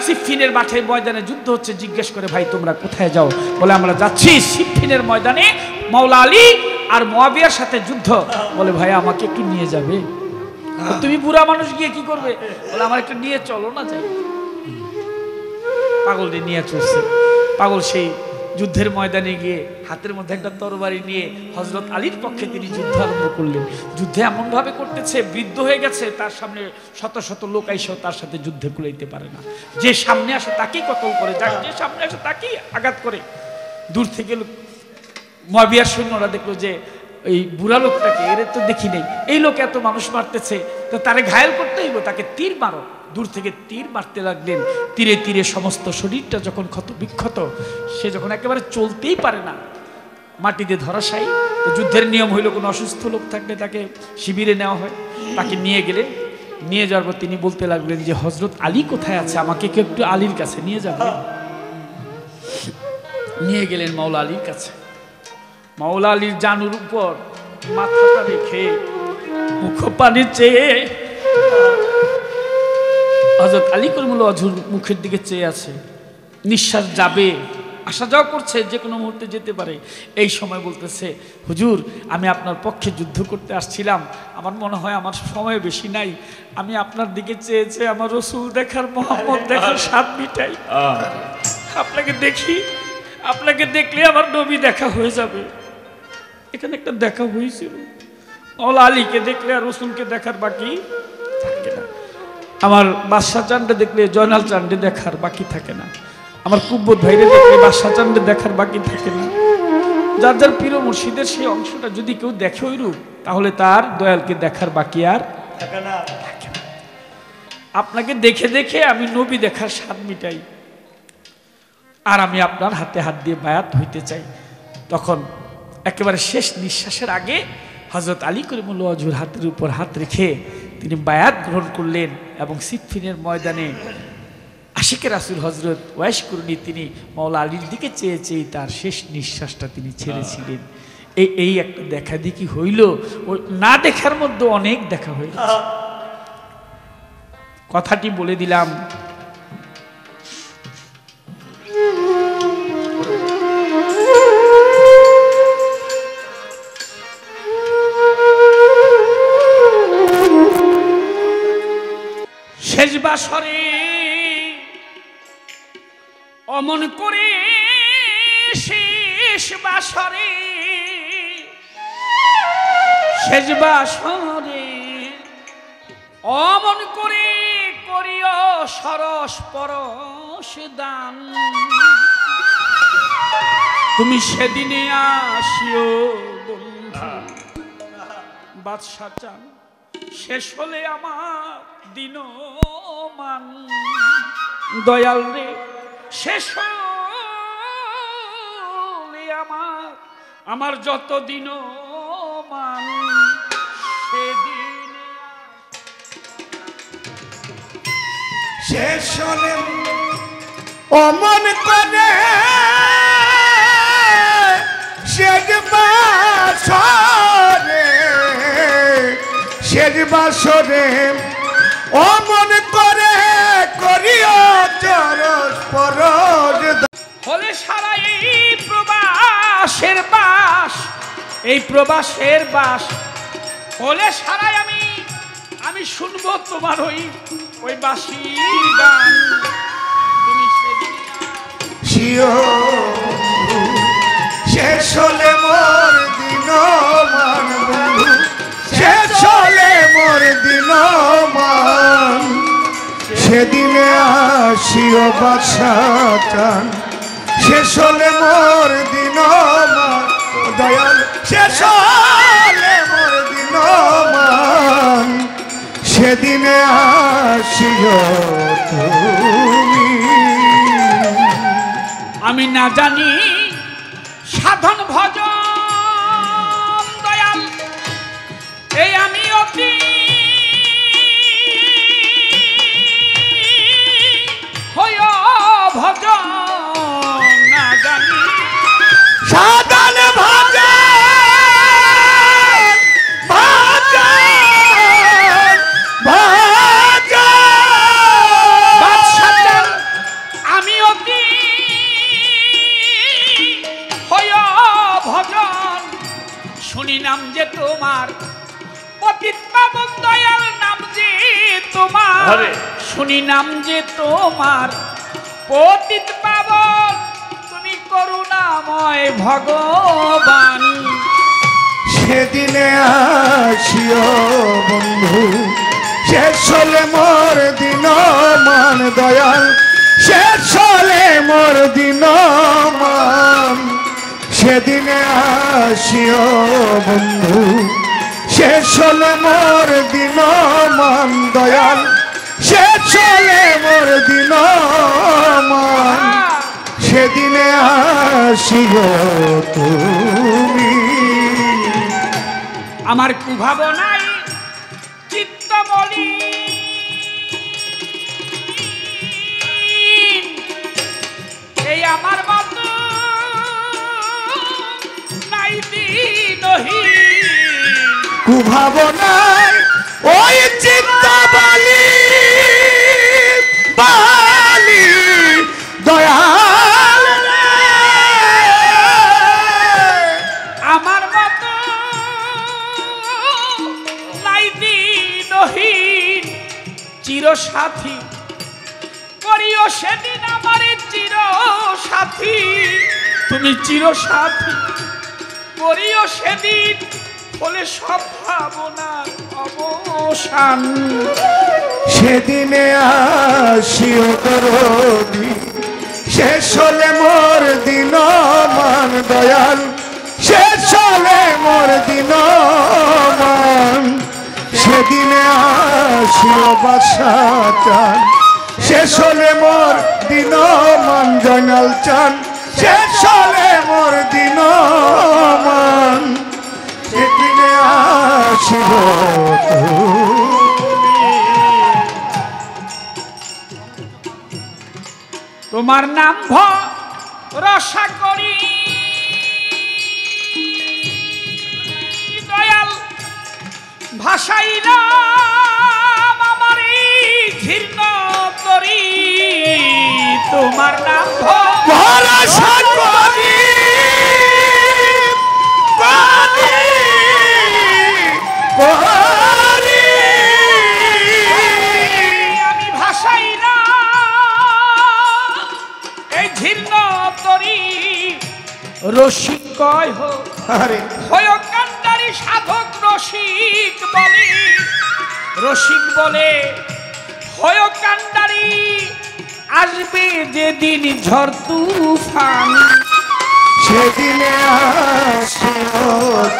সিফফিনের মাঠে ময়দানে যুদ্ধ হচ্ছে, জিজ্ঞেস করে ভাই তোমরা কোথায় যাও? বলে আমরা যাচ্ছি সিফফিনের ময়দানে মাওলা আলী আর মুয়াবিয়ার সাথে যুদ্ধ। বলে ভাই আমাকে একটু নিয়ে যাবে? তুমি বুড়া মানুষ গিয়ে কি করবে? বলে আমার একটু নিয়ে চলো না, যাই। পাগলটি নিয়ে চলছে। পাগল সেই যুদ্ধের ময়দানে গিয়ে হাতের মধ্যে একটা তরবারি নিয়ে হযরত আলীর পক্ষে তিনি যুদ্ধ আরম্ভ করলেন। যুদ্ধে এমনভাবে করতেছে, বৃদ্ধ হয়ে গেছে, তার সামনে শত শত লোক আইসেও তার সাথে যুদ্ধে কুলাইতে পারে না। যে সামনে আসে তাকেই কতল করে, যে সামনে আসে তাকেই আঘাত করে। দূর থেকে মুয়াবিয়ার সৈন্যরা দেখলো যে এই বুড়া লোকটাকে, এর তো দেখি নেই, এই লোক এত মানুষ মারতেছে, তো তারে ঘায়েল করতে হইব, তাকে তীর মারো। দূর থেকে তীর মারতে লাগলেন। তীরে তীরে সমস্ত শরীরটা যখন ক্ষত বিক্ষত, সে যখন একেবারে চলতেই পারে না, মাটিতে ধরাশায়ী। তো যুদ্ধের নিয়ম হইল কোনো অসুস্থ লোক থাকলে তাকে শিবিরে নেওয়া হয়। তাকে নিয়ে গেলেন। নিয়ে যাওয়ার পর তিনি বলতে লাগলেন যে হযরত আলী কোথায় আছে, আমাকে কেউ একটু আলীর কাছে নিয়ে যাবেন? নিয়ে গেলেন মাওলা আলীর কাছে। মাওলা আলীর জানুর উপর মাথাটা রেখে মুখ পানি চেয়ে হযরত আলী কাররামাল্লাহু ওয়াজহুর মুখের দিকে চেয়ে আছে। নিঃশ্বাস যাবে, আসা যাওয়া করছে, যে কোনো মুহূর্তে যেতে পারে। এই সময় বলতেছে, হুজুর আমি আপনার পক্ষে যুদ্ধ করতে আসছিলাম, আমার মনে হয় আমার সময় বেশি নাই, আমি আপনার দিকে চেয়েছে আমার রসুল দেখার, মোহাম্মদ দেখার স্বাদ মিটাই। আপনাকে দেখি, আপনাকে দেখলে আমার নবী দেখা হয়ে যাবে। এখানে একটা দেখা হয়েছিল, মাওলা আলীকে দেখলে আর রসুলকে দেখার বাকি থাকে না। আমার বাদশাহ চান্দে দেখলে জয়নাল চান্দে দেখার বাকি থাকে না। আমার কুব্বত ভাইরে দেখলে বাদশাহ চান্দে দেখার বাকি থাকে না। যার যার প্রিয় মুর্শিদের সেই অংশটা যদি কেউ দেখে ওইরূপ, তাহলে তার দয়ালকে দেখার বাকি আর থাকে না। আপনাকে দেখে দেখে আমি নবী দেখার স্বাদ মিটাই, আর আমি আপনার হাতে হাত দিয়ে বায়াত হইতে চাই। তখন একেবারে শেষ নিঃশ্বাসের আগে হযরত আলী কাররামাল্লাহু ওয়াজহুর হাতের উপর হাত রেখে তিনি বায়াত গ্রহণ করলেন। এবং সিফফিনের ময়দানে আশিকের রাসূল হযরত ওয়াইস করেনি, তিনি মাওলা আলীর দিকে চেয়ে চেয়ে তার শেষ নিঃশ্বাসটা তিনি ছেড়েছিলেন। এই একটা দেখা দেখি হইল। ওই না দেখার মধ্যে অনেক দেখা হইল। কথাটি বলে দিলাম। শেষ বাসরে অমন করে, শেষ বাসরে, শেষ বাসরে অমন করে করিও সরস পরশ দান। তুমি সেদিনে আসিও বন্ধু, বাদশা চান শেষ হলে আমার দিন মান। দয়াল রে শেষ হলে আমার যত দিন মান, সেদিন শেষ হলে অমন করে শেষ বাসরে, শেষ বাসরে অমন করে করিও চরস পরশ হলে সারা এই প্রবাসের বাস, এই প্রবাসের বাস হলে সারাই আমি শুনবো তোমার ওই বাঁশির গান। তুমি সেদিন শেষ হলে মোর দিন মান বন্ধু, শেষ হলে মোর দিন মান, সেদিনে আসিও বাদশাহ চান। শেষ হলে মোর দিন মান, দয়াল শেষ হলে মোর দিন সেদিনে আসিও তুমি। আমি না জানি সাধন ভজন দয়াল, এই আমি অতি হয় ভজন না জানি সাধন ভজন ভজন ভজন। বাদশাহ আমি অতি হয় ভজন, শুনি নাম যে তোমার পতিত পাবন দয়াল নাম যে তোমার, শুনি নাম যে তোমার পতিত পাবন, তুমি করুণাময় ভগবান। সেদিনে আসিও বন্ধু, শেষ হলে মোর দিন মান দয়াল, শেষ হলে মোর দিন মান। সেদিনে আসিও বন্ধু, শেষ হলে মোর দিন মান দয়াল, শেষ হলে মোর দিন মান। সেদিনে আসিও তুমি। আমার কুভাবনাই চিত্ত বলি, এই আমার মতো নাই দিনহীন। কুভাবনায় ওই চিত্ত বলি বালি দয়াল রে। আমার মতো নাই দিনহীন, চিরসাথী করিও সেদিন আমার চিরসাথী, তুমি চিরসাথী করিও সেদিন, বলে সব ভাবনার অবসান। সেদিনে আসিও দরদি, শেষ হলে মোর দিন মান দয়াল, শেষ হলে মোর দিন মান। সেদিনে আসিও বাসা চান, শেষ হলে মোর দিন মান জয়নাল চান, শেষ হলে মোর দিন মান। সেদিনে আসিব তোমার নাম ভরসা করি দয়াল, ভাসাইলাম আমার ঘৃণ করি। তোমার নাম ভরসা করি করি করি। আমি ভাসাইলাম এই ঘৃণ তরি, রসিক কয় আরে হয় কান্ডারি সাধক রসিক বলে, রসিক বলে হয় কান্ডারি, আসবে যেদিন ঝড় তুফান। সেদিনে আসিও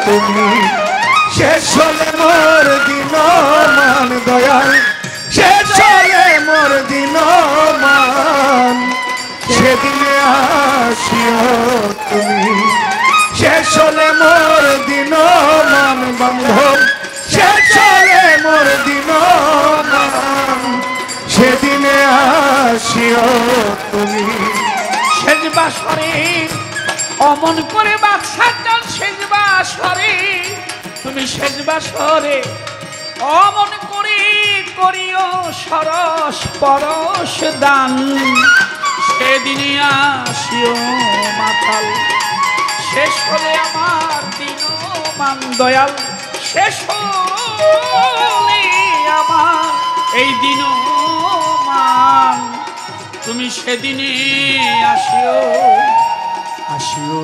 তুমি, শেষ হলে মোর দিন মান দয়াল, শেষ হলে মোর দিন মান। সেদিনে আসিও তুমি, শেষ হলে মোর দিন মান বান্ধব, শেষ হলে মোর দিন মান। সেদিনে আসিও তুমি। শেষ বাসরে অমন করে বাদশাহ চান, শেষ বাসরে তুমি শেষ বাসরে অমন করে করিও সরস পরশ দান। সেদিনই আসিও মাতাল, শেষ হলে আমার দিন মান দয়াল, শেষ হলে আমার এই দিন মান। তুমি সেদিনে আসিও আসিও